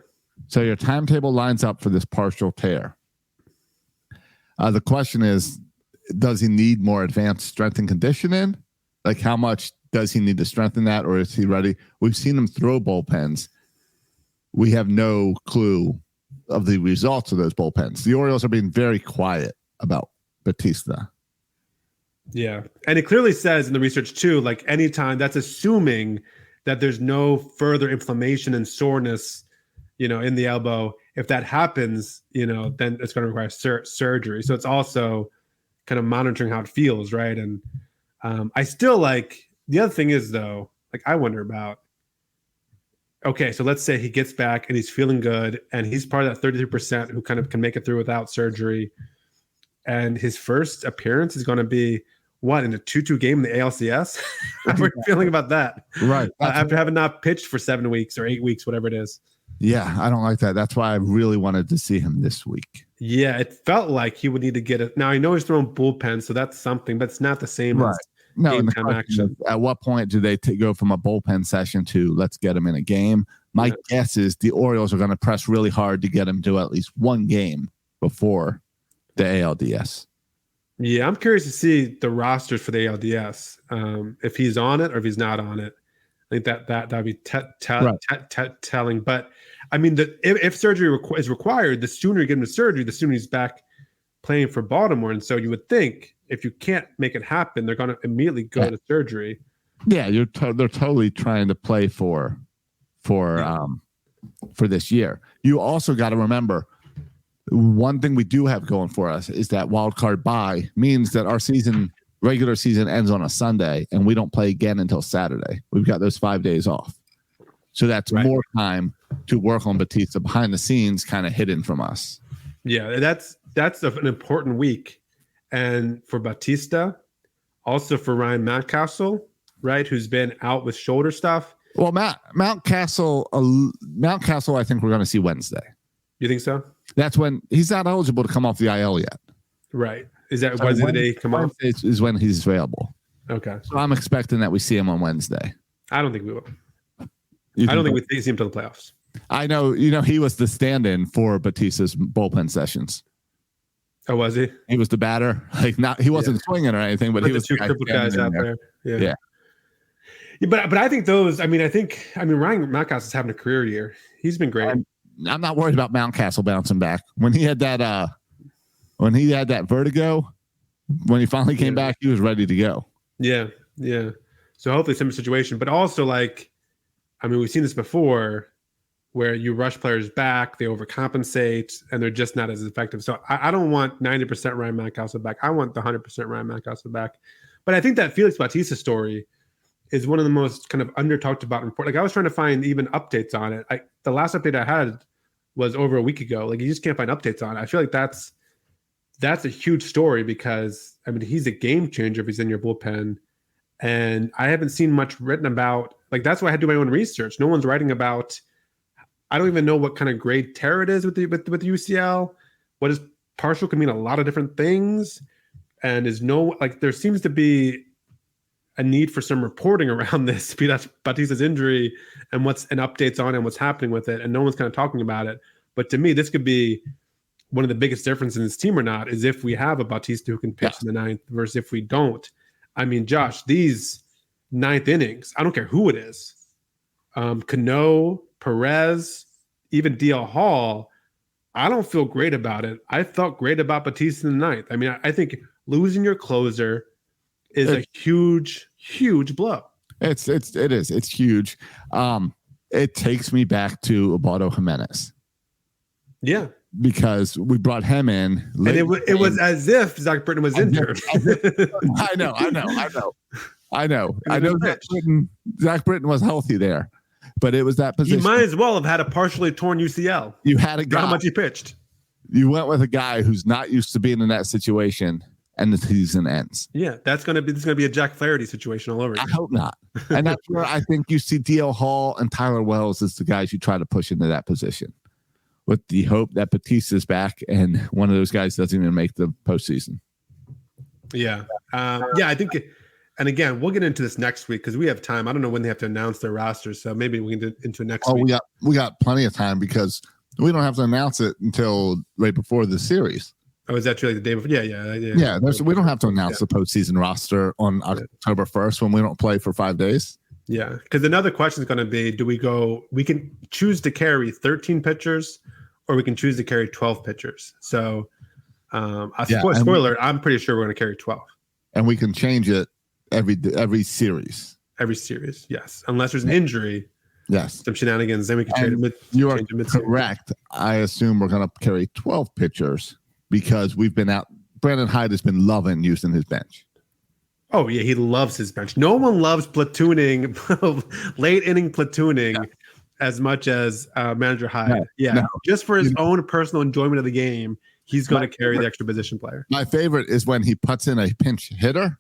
So your timetable lines up for this partial tear. The question is, does he need more advanced strength and conditioning? Like, how much does he need to strengthen that, or is he ready? We've seen him throw bullpens. We have no clue of the results of those bullpens. The Orioles are being very quiet about Batista. Yeah. And it clearly says in the research too, like anytime, that's assuming that there's no further inflammation and soreness, in the elbow. If that happens, then it's going to require surgery. So it's also kind of monitoring how it feels, right? And I still the other thing is though, I wonder about, okay, so let's say he gets back and he's feeling good and he's part of that 33% who kind of can make it through without surgery. And his first appearance is going to be in a 2-2 game in the ALCS? How are you feeling about that? Right. After having not pitched for 7 weeks or 8 weeks, whatever it is. Yeah, I don't like that. That's why I really wanted to see him this week. Yeah, it felt like he would need to get it. Now, I know he's throwing bullpen, so that's something, but it's not the same as game time action. At what point do they go from a bullpen session to let's get him in a game? My guess is the Orioles are going to press really hard to get him to at least one game before the ALDS. Yeah, I'm curious to see the rosters for the ALDS. If he's on it or if he's not on it. I think that'd be telling. But I mean, if surgery is required, the sooner you get him to surgery, the sooner he's back playing for Baltimore. And so you would think if you can't make it happen, they're going to immediately go to surgery. Yeah, they're totally trying to play for this year. You also got to remember, one thing we do have going for us is that wild card bye means that our regular season ends on a Sunday and we don't play again until Saturday. We've got those 5 days off. So that's more time to work on Batista behind the scenes, kind of hidden from us. Yeah, that's an important week. And for Batista, also for Ryan Mountcastle, right, who's been out with shoulder stuff. Well, Mountcastle, I think we're going to see Wednesday. You think so? That's when he's not eligible to come off the IL yet. Right. Is that Wednesday the day he come off? Is when he's available. Okay. So I'm expecting that we see him on Wednesday. I don't think we will. I don't think we see him till the playoffs. I know. He was the stand-in for Batista's bullpen sessions. Oh, was he? He was the batter. He wasn't swinging or anything, but he was the two crippled guys out there. Yeah. But I think those. Ryan Mountcastle is having a career year. He's been great. I'm not worried about Mountcastle bouncing back. When he had that vertigo, when he finally came back, he was ready to go. Yeah. So hopefully similar situation, but also we've seen this before where you rush players back, they overcompensate, and they're just not as effective. So I don't want 90% Ryan Mountcastle back. I want the 100% Ryan Mountcastle back. But I think that Felix Bautista story is one of the most kind of under talked about. I was trying to find even updates on it. The last update I had was over a week ago. You just can't find updates on it. I feel like that's a huge story because he's a game changer if he's in your bullpen. And I haven't seen much written about, that's why I had to do my own research. No one's writing about, I don't even know what kind of grade tear it is with the UCL. What is partial can mean a lot of different things. And there seems to be a need for some reporting around this, be that Batista's injury and updates on it and what's happening with it. And no one's kind of talking about it. But to me, this could be one of the biggest differences in this team or not is if we have a Bautista who can pitch in the ninth versus if we don't. Josh, these ninth innings, I don't care who it is. Cano, Perez, even DL Hall, I don't feel great about it. I felt great about Batista in the ninth. I think losing your closer is a huge blow. It is. It's huge. It takes me back to Eduardo Jimenez. Yeah. Because we brought him in. And it was as if Zach Britton was injured. I know. Zach Britton was healthy there. But it was that position. He might as well have had a partially torn UCL. You had a guy. How much he pitched. You went with a guy who's not used to being in that situation, and the season ends. Yeah, this is gonna be a Jack Flaherty situation all over again. I hope not. And that's where I think you see DL Hall and Tyler Wells as the guys you try to push into that position, with the hope that Batista's back and one of those guys doesn't even make the postseason. Yeah, I think. And again, we'll get into this next week because we have time. I don't know when they have to announce their rosters, so maybe we can do into next week. We got plenty of time because we don't have to announce it until right before the series. Oh, is that true? Like the day before? Yeah. Yeah, we don't have to announce the postseason roster on October 1st when we don't play for 5 days. Yeah, because another question is going to be: we can choose to carry 13 pitchers, or we can choose to carry 12 pitchers. So, spoiler: I'm pretty sure we're going to carry 12, and we can change it every series. Every series, yes, unless there's an injury. Yes, some shenanigans. Then we can change it. You are correct. I assume we're going to carry 12 pitchers because we've been out. Brandon Hyde has been loving using his bench. Oh yeah, he loves his bench. No one loves platooning, late inning platooning, as much as manager Hyde. Just for his own personal enjoyment of the game, he's going to carry the extra position player. My favorite is when he puts in a pinch hitter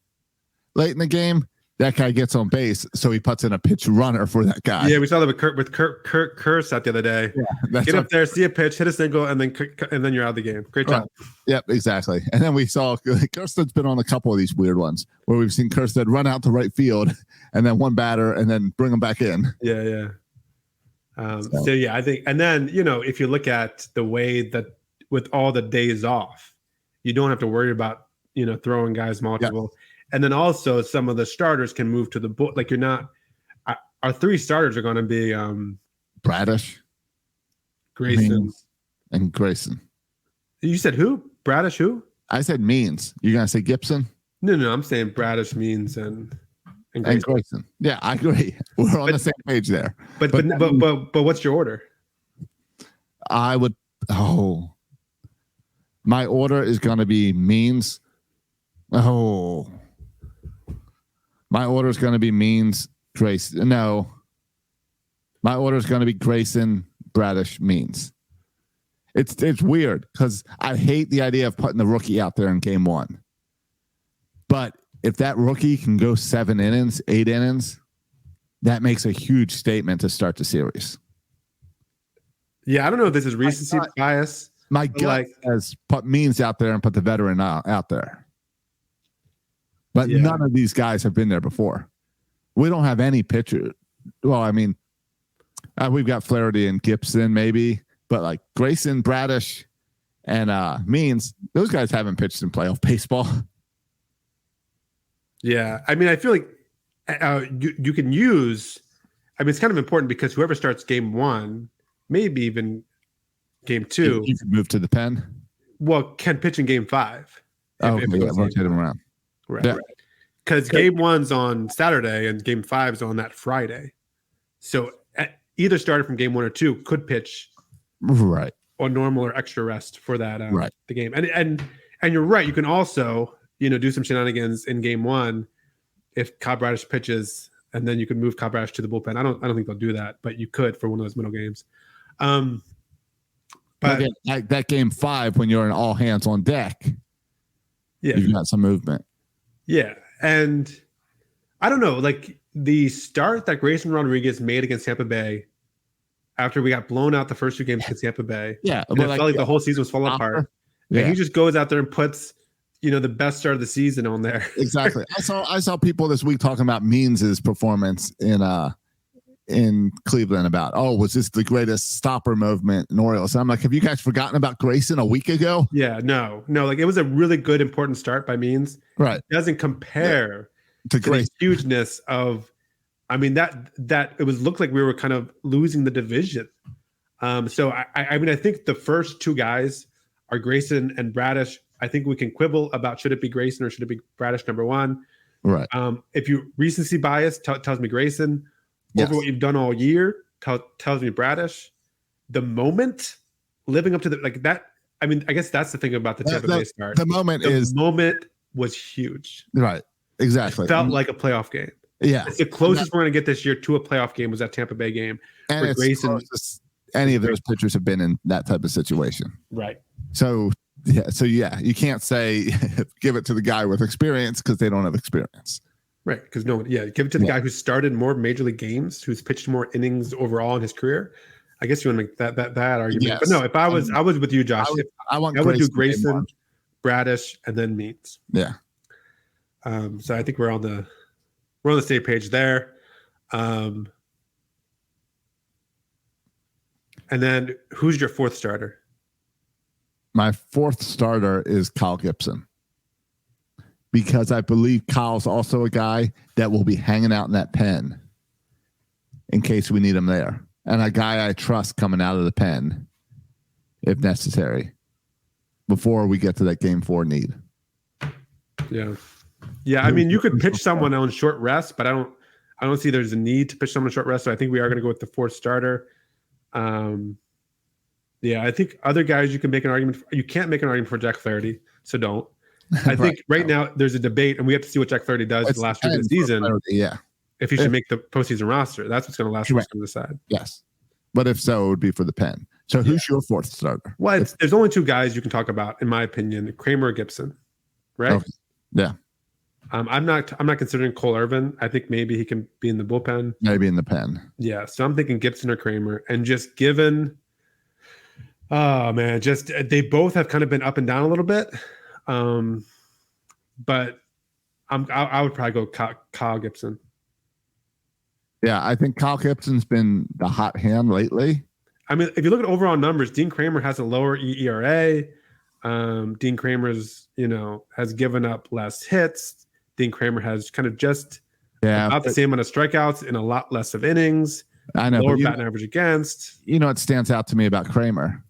late in the game. That guy gets on base, so he puts in a pitch runner for that guy. Yeah, we saw that with Kurt Curse out the other day. Yeah, get up there, see a pitch, hit a single, and then you're out of the game. Great job. Right. Yep, exactly. And then we saw Kirsted's been on a couple of these weird ones where we've seen Kirsted run out to right field and then one batter and then bring him back in. Yeah. So yeah, I think, and then if you look at the way that with all the days off, you don't have to worry about throwing guys multiple. Yeah. And then also some of the starters can move to the book. Like our 3 starters are going to be Bradish, Grayson, and Grayson. You said who? Bradish who? I said Means. You're going to say Gibson? No. I'm saying Bradish, Means, and Grayson. Yeah, I agree. We're on the same page there. But what's your order? I would. My order is going to be Means. My order is going to be Means, Grayson. No. My order is going to be Grayson, Bradish, Means. It's weird because I hate the idea of putting the rookie out there in game 1. But if that rookie can go 7 innings, 8 innings, that makes a huge statement to start the series. Yeah, I don't know if this is recency bias. My gut has put Means out there and put the veteran out there. But none of these guys have been there before. We don't have any pitcher. Well, I mean, we've got Flaherty and Gibson maybe, but like Grayson, Bradish, and Means, those guys haven't pitched in playoff baseball. Yeah, I mean, I feel like you can use. I mean, it's kind of important because whoever starts game 1, maybe even game 2, you can move to the pen. Well, can pitch in game 5. Rotate them around. Right. Because game 1's on Saturday and game 5's on that Friday. So either starter from game 1 or 2 could pitch right on normal or extra rest for that the game. And you're right. You can also, do some shenanigans in game 1 if Cobb Bradish pitches, and then you can move Cobb Bradish to the bullpen. I don't think they'll do that, but you could for one of those middle games. But like that game 5 when you're in all hands on deck, you've got some movement. Yeah, and I don't know, like the start that Grayson Rodriguez made against Tampa Bay after we got blown out the first 2 games against Tampa Bay. Yeah, and it felt like the whole season was falling apart. And he just goes out there and puts, the best start of the season on there. Exactly. I saw people this week talking about Means' performance in Cleveland about, was this the greatest stopper movement in Orioles? And I'm like, have you guys forgotten about Grayson a week ago? Yeah, no. Like it was a really good, important start by Means. Right. It doesn't compare to the hugeness of, I mean, that it looked like we were kind of losing the division. So I mean, I think the first 2 guys are Grayson and Bradish. I think we can quibble about should it be Grayson or should it be Bradish number 1. Right. If you recency bias tells me Grayson. Yes. Over what you've done all year tells me Bradish. The moment living up to that. I mean, I guess that's the thing about the Tampa Bay start. The moment was huge. Right. Exactly. It felt like a playoff game. Yeah. It's the closest we're going to get this year to a playoff game was that Tampa Bay game. And it's Grayson, any of those pitchers have been in that type of situation. Right. So you can't say give it to the guy with experience because they don't have experience. Right. Because give it to the guy who started more major league games, who's pitched more innings overall in his career. I guess you want to make that argument. Yes. But no, if I was with you, Josh, I would do Grayson, Bradish, and then Means. Yeah. So I think we're on the same page there. And then who's your fourth starter? My fourth starter is Kyle Gibson. Because I believe Kyle's also a guy that will be hanging out in that pen in case we need him there. And a guy I trust coming out of the pen if necessary before we get to that game 4 need. Yeah. Yeah. I mean, you could pitch someone on short rest, but I don't see there's a need to pitch someone on short rest. So I think we are going to go with the fourth starter. Yeah, I think other guys you can make an argument for. You can't make an argument for Jack Flaherty, so don't. I think right now there's a debate, and we have to see what Jack Flaherty does the last week of the season. Yeah, if he should make the postseason roster, that's what's going to last for us to decide. Yes, but if so, it would be for the pen. So who's your fourth starter? Well, there's only two guys you can talk about, in my opinion: Kramer or Gibson. Right? Okay. Yeah. I'm not considering Cole Irvin. I think maybe he can be in the bullpen. Maybe in the pen. Yeah, so I'm thinking Gibson or Kramer, and just given. Oh man, just they both have kind of been up and down a little bit, but I would probably go Kyle Gibson. Yeah, I think Kyle Gibson's been the hot hand lately. I mean, if you look at overall numbers, Dean Kramer has a lower ERA. Dean Kramer's has given up less hits. Dean Kramer has kind of just about the same amount of strikeouts in a lot less of innings. I know, lower batting average against. What stands out to me about Kramer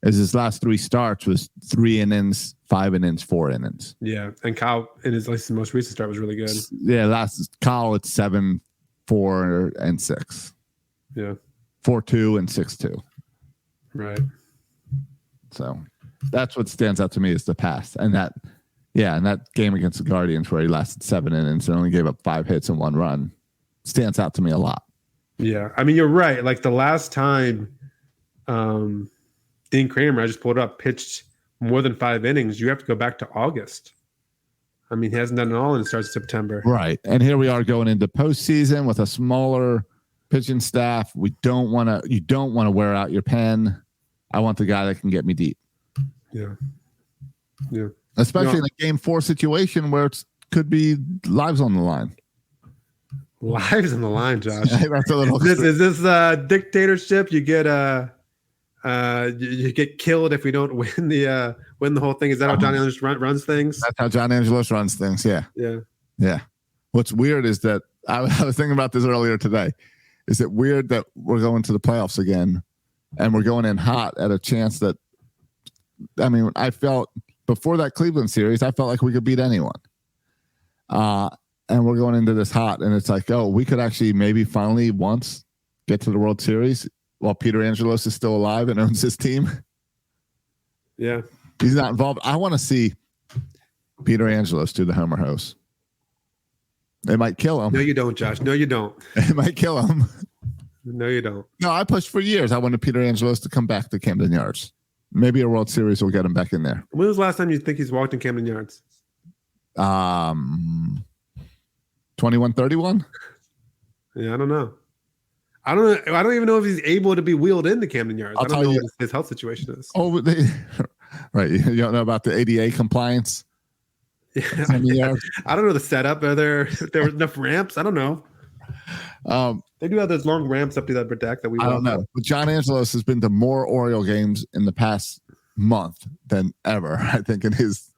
is his last 3 starts was 3 innings, 5 innings, 4 innings. Yeah, and Kyle in his most recent start was really good. Yeah, Kyle it's 7, 4, and 6. Yeah, 4-2 and 6-2. Right. So that's what stands out to me is the past, and that game against the Guardians where he lasted 7 innings and only gave up 5 hits and 1 run stands out to me a lot. Yeah, I mean you're right. Like the last time. Dean Kramer, I just pulled up, pitched more than 5 innings. You have to go back to August. I mean, he hasn't done it all and it starts September. Right. And here we are going into postseason with a smaller pitching staff. You don't want to wear out your pen. I want the guy that can get me deep. Yeah. Yeah. Especially in a game 4 situation where it could be lives on the line. Lives on the line, Josh. That's a little is this dictatorship? You get you get killed if we don't win the whole thing. Is that how John Angelos runs things? That's how John Angelos runs things. Yeah. Yeah. Yeah. What's weird is that I was thinking about this earlier today. Is it weird that we're going to the playoffs again and we're going in hot at a chance that, I mean, I felt before that Cleveland series, I felt like we could beat anyone. And we're going into this hot and it's like, oh, we could actually maybe finally once get to the World Series while Peter Angelos is still alive and owns his team. Yeah. He's not involved. I want to see Peter Angelos do the Homer Hose. They might kill him. No, you don't, Josh. No, you don't. It might kill him. No, you don't. No, I pushed for years. I wanted Peter Angelos to come back to Camden Yards. Maybe a World Series will get him back in there. When was the last time you think he's walked in Camden Yards? 21-31? Yeah, I don't know. I don't even know if he's able to be wheeled into Camden Yards. I don't know what his health situation is. Oh, right. You don't know about the ADA compliance? Yeah, I don't know the setup. Are there were enough ramps? I don't know. They do have those long ramps up to that deck that we. I don't know. But John Angelos has been to more Oriole games in the past month than ever. I think in his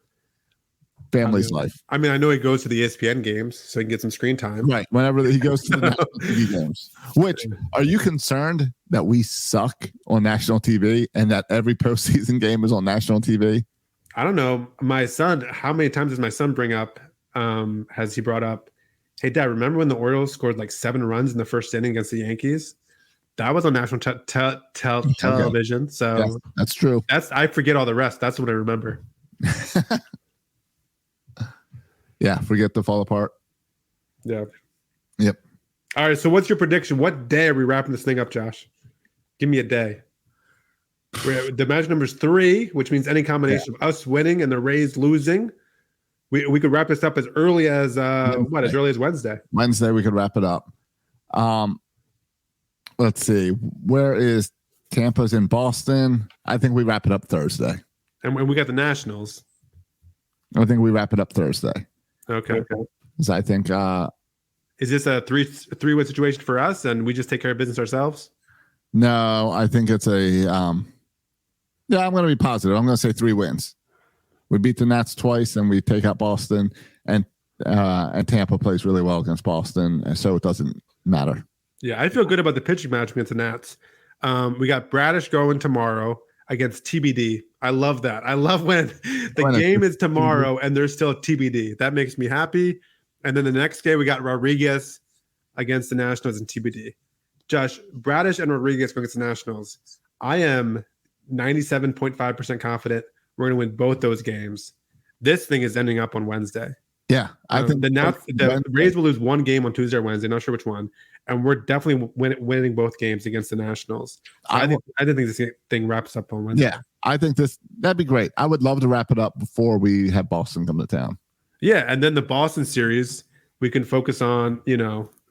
family's life. I mean, I know he goes to the ESPN games, so he can get some screen time. Right. Whenever he goes to the national TV games. Which, are you concerned that we suck on national TV and that every postseason game is on national TV? I don't know. My son, how many times does my son bring up he brought up, hey, Dad, remember when the Orioles scored like 7 runs in the first inning against the Yankees? That was on national television. So yes, that's true. I forget all the rest. That's what I remember. Yeah, forget to fall apart. Yeah. Yep. All right. So what's your prediction? What day are we wrapping this thing up, Josh? Give me a day. The match number is 3, which means any combination of us winning and the Rays losing. We could wrap this up as early as as early as Wednesday. Wednesday we could wrap it up. Let's see. Where is Tampa's in Boston? I think we wrap it up Thursday. And we got the Nationals. I think we wrap it up Thursday. Okay. So I think is this a three-way situation for us and we just take care of business ourselves? No, I think it's a I'm going to be positive. I'm going to say 3 wins. We beat the Nats twice and we take out Boston, and Tampa plays really well against Boston, and so it doesn't matter. Yeah, I feel good about the pitching match against the Nats. We got Bradish going tomorrow against TBD. I love that. I love when the game is tomorrow and there's still TBD. That makes me happy. And then the next game, we got Rodriguez against the Nationals and TBD. Josh, Bradish and Rodriguez against the Nationals. I am 97.5% confident we're going to win both those games. This thing is ending up on Wednesday. Yeah, I think the Rays will lose 1 game on Tuesday or Wednesday. Not sure which one. And we're definitely winning both games against the Nationals. So I didn't think this thing wraps up on Wednesday. Yeah, I think that'd be great. I would love to wrap it up before we have Boston come to town. Yeah, and then the Boston series, we can focus on,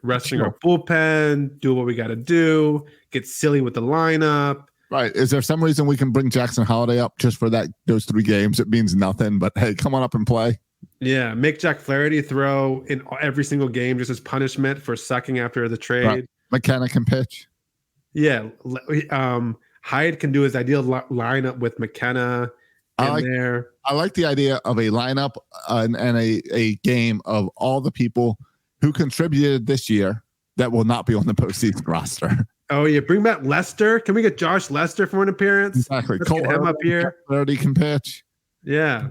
resting our bullpen, do what we got to do, get silly with the lineup. Right. Is there some reason we can bring Jackson Holiday up just for those 3 games? It means nothing, but hey, come on up and play. Yeah, make Jack Flaherty throw in every single game just as punishment for sucking after the trade. Right. McKenna can pitch. Yeah, Hyde can do his ideal lineup with McKenna there. I like the idea of a lineup and a game of all the people who contributed this year that will not be on the postseason roster. Oh, yeah. Bring back Lester. Can we get Josh Lester for an appearance? Exactly. Let's get him up here. Flaherty can pitch. Yeah.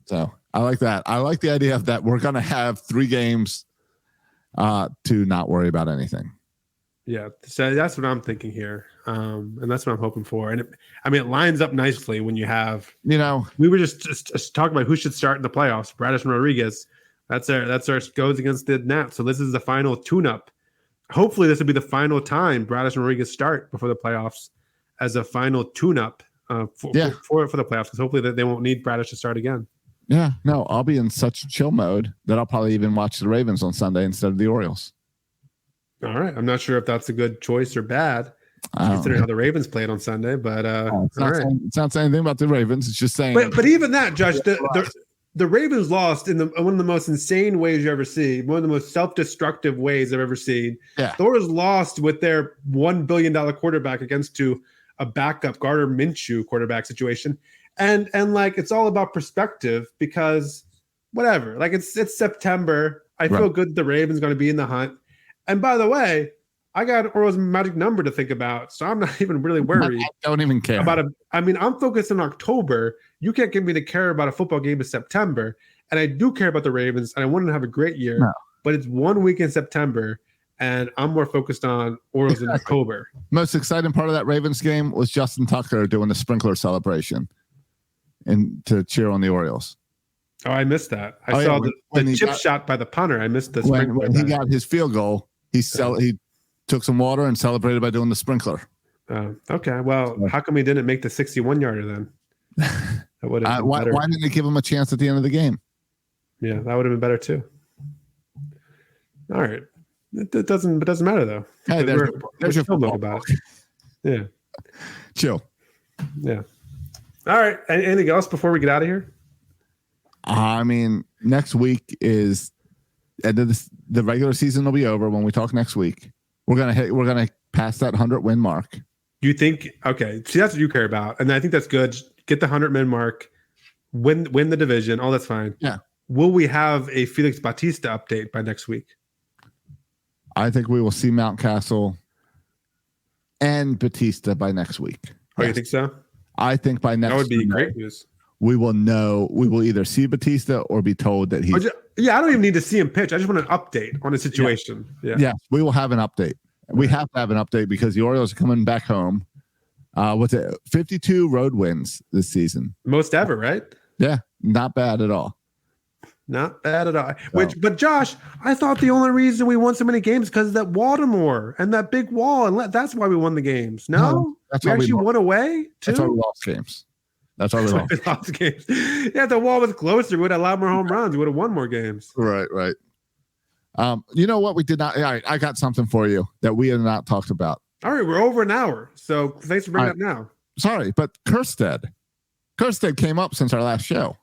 So I like that. I like the idea of that we're going to have 3 games to not worry about anything. Yeah. So that's what I'm thinking here. And that's what I'm hoping for. And it lines up nicely when you have, we were just talking about who should start in the playoffs. Bradish and Rodriguez. That's our goes against the Nats. So this is the final tune-up. Hopefully this will be the final time Bradish and Rodriguez start before the playoffs as a final tune-up for the playoffs. Because hopefully they won't need Bradish to start again. Yeah, no, I'll be in such chill mode that I'll probably even watch the Ravens on Sunday instead of the Orioles. All right. I'm not sure if that's a good choice or bad, considering how the Ravens played on Sunday. But it's not saying anything about the Ravens. It's just saying. But even that, Josh, the Ravens lost in one of the most insane ways you ever see, one of the most self-destructive ways I've ever seen. Yeah. The Orioles lost with their $1 billion quarterback against a backup Gardner Minshew quarterback situation. And like, it's all about perspective because whatever, like it's September. I feel good that the Ravens going to be in the hunt. And by the way, I got Orioles Magic number to think about, so I'm not even really worried. I don't even care about I'm focused on October. You can't get me to care about a football game in September, and I do care about the Ravens, and I want them to have a great year. No. But it's 1 week in September, and I'm more focused on Orioles in October. Most exciting part of that Ravens game was Justin Tucker doing the sprinkler celebration, and to cheer on the Orioles. Oh, I missed that. I saw the chip shot by the punter. I missed the sprinkler. When he got his field goal, he took some water and celebrated by doing the sprinkler. Okay. Well, how come he didn't make the 61-yarder then? That would have why didn't they give him a chance at the end of the game? Yeah, that would have been better too. All right. It doesn't matter though. Hey, there's your football about it. Yeah. Chill. Yeah. All right. Anything else before we get out of here? I mean, next week is end of the regular season will be over when we talk next week. We're gonna pass that 100-win mark. You think? Okay, see, that's what you care about, and I think that's good. Get the 100-win mark, win the division. All that's fine. Yeah. Will we have a Felix Bautista update by next week? I think we will see Mountcastle and Bautista by next week. Oh, yes. You think so? I think by next. That would be great news. we will either see Batista or be told that he's. I don't even need to see him pitch. I just want an update on the situation. Yeah, we will have an update. We have to have an update because the Orioles are coming back home. What's it? 52 road wins this season. Most ever, right? Yeah, not bad at all. Not bad at all. But Josh, I thought the only reason we won so many games because of that Baltimore and that big wall, and that's why we won the games. No, that's we actually won away too. That's why we lost games. That's why we lost games. Yeah, the wall was closer. We would have a lot more home runs. We would have won more games. Right. You know what? We did not. All right, I got something for you that we have not talked about. All right, we're over an hour, so thanks for bringing it up now. Sorry, but Kerstead came up since our last show.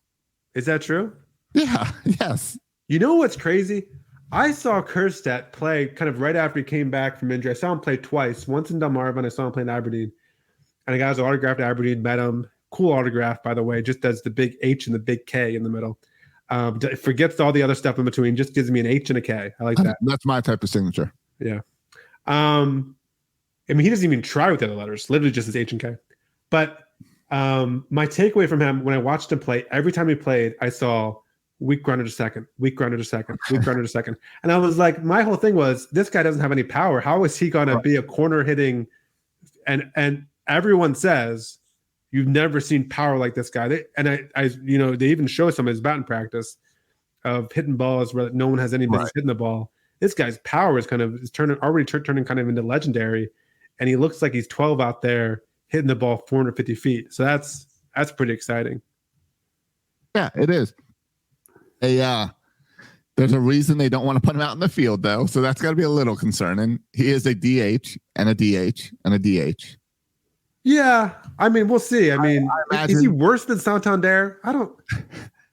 Is that true? Yeah. Yes. You know what's crazy? I saw Kerstead play kind of right after he came back from injury. I saw him play twice. Once in Delmarva, I saw him play in Aberdeen. And I got his autograph to Aberdeen, met him. Cool autograph, by the way. Just does the big H and the big K in the middle. Forgets all the other stuff in between. Just gives me an H and a K. I like that. That's my type of signature. Yeah. I mean, he doesn't even try with the other letters. Literally just his H and K. But my takeaway from him when I watched him play, every time he played, I saw weak grounded to second, weak grounded to second, weak grounded to second. And I was like, my whole thing was, this guy doesn't have any power. How is he going to be a corner hitting? And everyone says, you've never seen power like this guy. They even show some of his batting practice of hitting balls where no one has any business hitting the ball. This guy's power is turning kind of into legendary. And he looks like he's 12 out there hitting the ball 450 feet. So that's pretty exciting. Yeah, it is. There's a reason they don't want to put him out in the field, though. So that's got to be a little concerning. He is a DH and a DH and a DH. Yeah, I mean, we'll see. I mean, is he worse than Santander?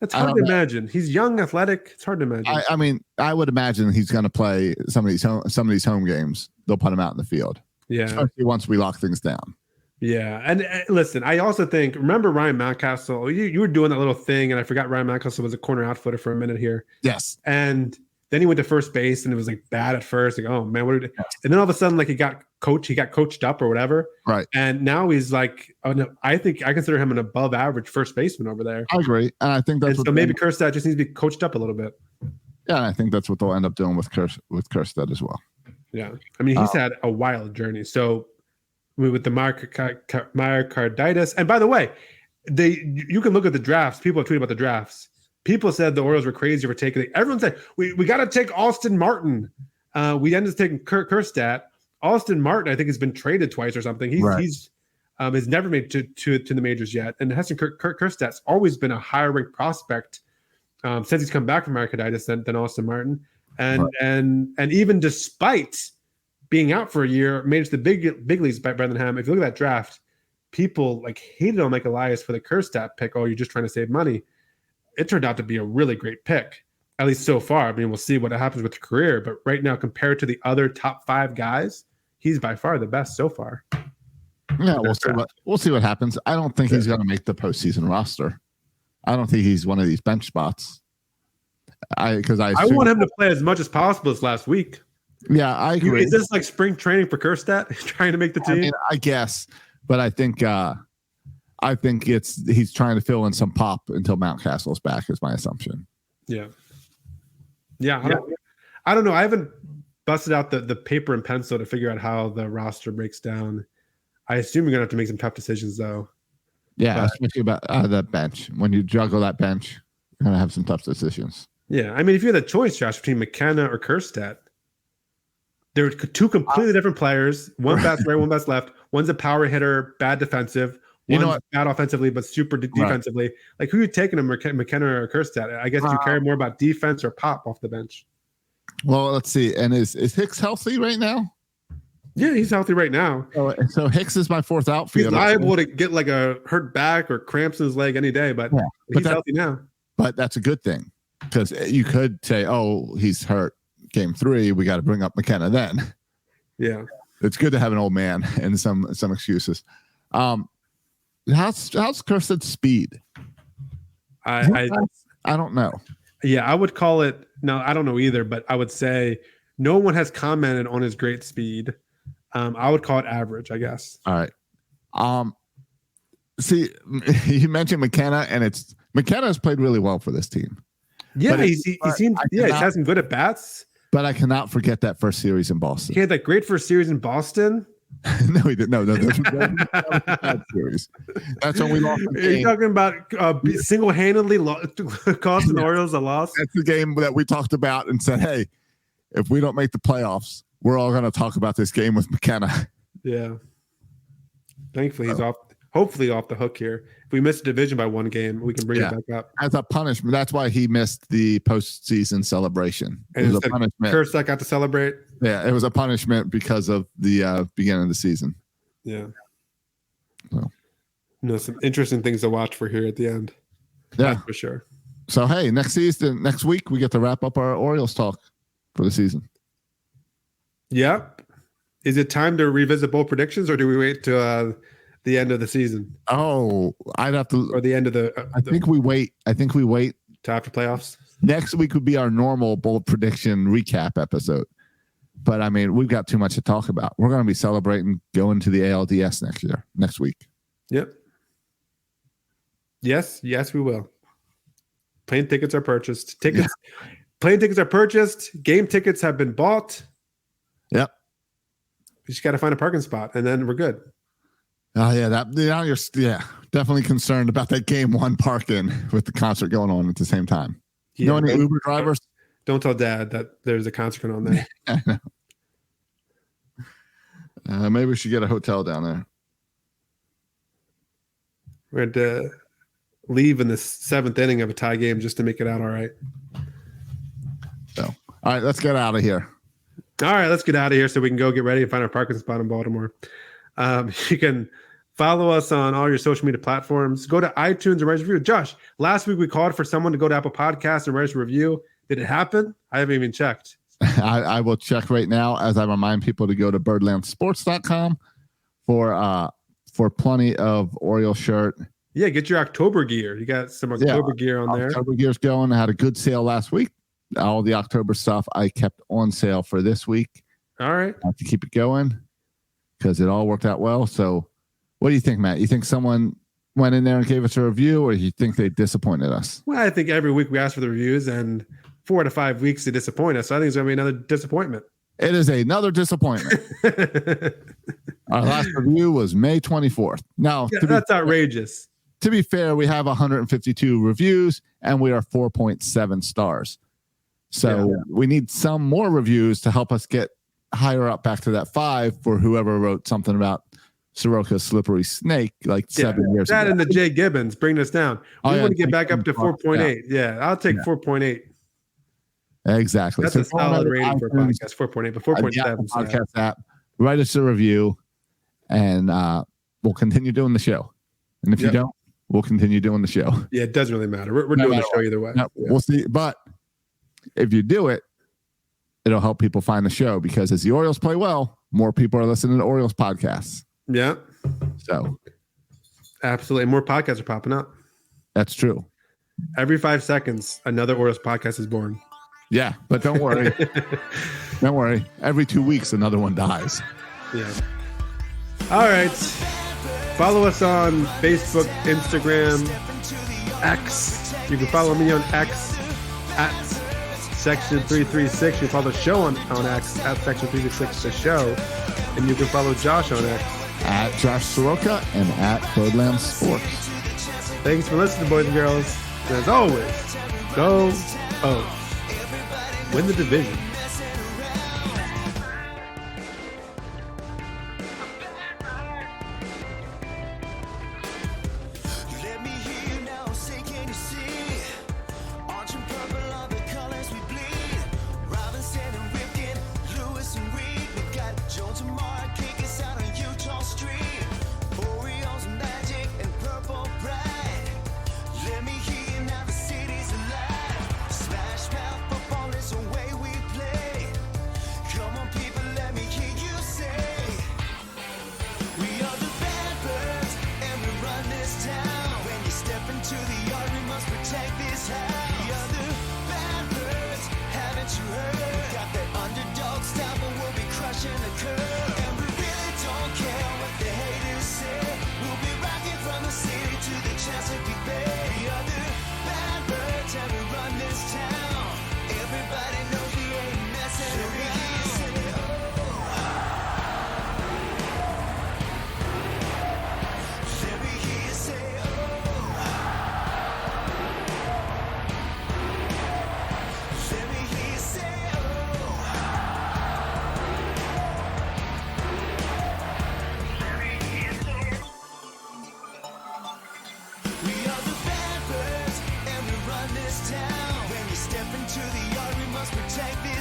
It's hard to imagine. He's young, athletic. It's hard to imagine. I mean, I would imagine he's going to play some of these home games. They'll put him out in the field. Yeah, especially once we lock things down. Yeah, and listen, I also think, remember Ryan Mountcastle? You were doing that little thing, and I forgot Ryan Mountcastle was a corner outfielder for a minute here. Yes. And then he went to first base, and it was like bad at first. Like, oh man, what did? And then all of a sudden, like he got coached up or whatever. Right. And now he's like, oh no, I think I consider him an above average first baseman over there. I agree, and I think that's so maybe Kerstead just needs to be coached up a little bit. Yeah, and I think that's what they'll end up doing with Kerstead as well. Yeah, I mean he's had a wild journey. So with the myocarditis, and by the way, you can look at the drafts. People have tweeted about the drafts. People said the Orioles were crazy for taking it. Everyone said we got to take Austin Martin. We ended up taking Kerstead. Austin Martin, I think, has been traded twice or something. He's has never made to the majors yet. And Heston Kersted's always been a higher ranked prospect since he's come back from myocarditis than Austin Martin. And even despite being out for a year, made it to the big leagues by Brendan Ham. If you look at that draft, people like hated on Mike Elias for the Kerstead pick. Oh, you're just trying to save money. It turned out to be a really great pick, at least so far. I mean, we'll see what happens with the career, but right now, compared to the other top 5 guys, he's by far the best so far. Yeah, we'll see what happens. I don't think he's going to make the postseason roster. I don't think he's one of these bench spots. I want him to play as much as possible this last week. Yeah, I agree. Is this like spring training for Kerstead trying to make the team? I mean, I guess, but I think he's trying to fill in some pop until Mountcastle's back. Is my assumption. Yeah. I don't know. I haven't busted out the paper and pencil to figure out how the roster breaks down. I assume you're gonna have to make some tough decisions, though. Yeah, especially about the bench. When you juggle that bench, you're gonna have some tough decisions. Yeah, I mean, if you had the choice, Josh, between McKenna or Kerstead, they're 2 completely different players. One bats right, one bats left. One's a power hitter, bad defensive. One's bad offensively, but super defensively. Right. Like, who are you taking, McKenna or Kerstead? I guess you care more about defense or pop off the bench. Well, let's see. And is Hicks healthy right now? Yeah, he's healthy right now. So Hicks is my 4th outfielder. He's liable to get like a hurt back or cramps in his leg any day, but he's healthy now. But that's a good thing, because you could say, oh, he's hurt game 3. We got to bring up McKenna then. Yeah. It's good to have an old man and some excuses. How's Kersted's speed? I don't know. Yeah, I would call it. No, I don't know either, but I would say no one has commented on his great speed. I would call it average, I guess. All right. See, you mentioned McKenna, and McKenna has played really well for this team. Yeah, he has some good at bats. But I cannot forget that first series in Boston. He had that great first series in Boston. No, he didn't. No. That series. That's when we lost the game. You're talking about single-handedly costing the Orioles a loss? That's the game that we talked about and said, hey, if we don't make the playoffs, we're all going to talk about this game with McKenna. Yeah. Thankfully, he's hopefully off the hook here. If we miss a division by one game, we can bring it back up. As a punishment. That's why he missed the postseason celebration. And it was a punishment. Curse that got to celebrate. Yeah, it was a punishment because of the beginning of the season. Yeah. So. Some interesting things to watch for here at the end. Yeah. That's for sure. So, hey, next week, we get to wrap up our Orioles talk for the season. Yeah. Is it time to revisit bold predictions, or do we wait to the end of the season? Oh, I'd have to. Or the end of I think we wait. To after playoffs. Next week would be our normal bold prediction recap episode. But, I mean, we've got too much to talk about. We're going to be celebrating going to the ALDS next week. Yep. Yes, we will. Plane tickets are purchased. Plane tickets are purchased. Game tickets have been bought. Yep. You just got to find a parking spot, and then we're good. Oh, yeah. You're definitely concerned about that game one parking with the concert going on at the same time. Yeah, you know any Uber drivers? Don't tell Dad that there's a concert going on there. I know. Maybe we should get a hotel down there. We're going to leave in the seventh inning of a tie game just to make it out all right. So, all right, let's get out of here. All right, let's get out of here so we can go get ready and find our parking spot in Baltimore. You can follow us on all your social media platforms. Go to iTunes and write a review. Josh, last week we called for someone to go to Apple Podcasts and write a review. Did it happen? I haven't even checked. I will check right now as I remind people to go to birdlandsports.com for plenty of Oriole shirt. Yeah, get your October gear. You got some October gear on there. October gear's going. I had a good sale last week. All the October stuff I kept on sale for this week. All right. I have to keep it going because it all worked out well. So what do you think, Matt? You think someone went in there and gave us a review, or you think they disappointed us? Well, I think every week we ask for the reviews, and 4 to 5 weeks they disappoint us. So I think it's going to be another disappointment. It is another disappointment. Our last review was May 24th. Now, that's outrageous. To be fair, we have 152 reviews, and we are 4.7 stars. So we need some more reviews to help us get higher up back to that 5 for whoever wrote something about Soroka's slippery snake 7 years ago. That and the Jay Gibbons bring us down. We want to get back up to 4.8. Yeah, I'll take 4.8. Exactly. That's a solid rating for a podcast, 4.8, but 4.7. Podcast app. Write us a review, and we'll continue doing the show. And if you don't, we'll continue doing the show. Yeah, it doesn't really matter. We're doing the show either way. No, we'll see. But if you do it, it'll help people find the show because as the Orioles play well, more people are listening to Orioles podcasts. Yeah. So. Absolutely. More podcasts are popping up. That's true. Every 5 seconds, another Orioles podcast is born. Yeah, but don't worry. Don't worry. Every 2 weeks, another one dies. Yeah. All right. Follow us on Facebook, Instagram, X. You can follow me on X at Section 336. You can follow the show on X at Section 336 the show. And you can follow Josh on X at Josh Soroka and at Birdland Sports. Thanks for listening, boys and girls. And as always, go O's. Win the division. Orioles Magic and purple pride. Let me hear you now, the city's alive. Smash mouth football is the way we play. Come on, people, let me hear you say, we are the bad birds and we run this town. When you step into the yard, we must protect this house. We are the bad birds, haven't you heard? We got that underdog style, but we'll be crushing the curve. And we really don't care what the haters say. We'll be rocking from the city. Take me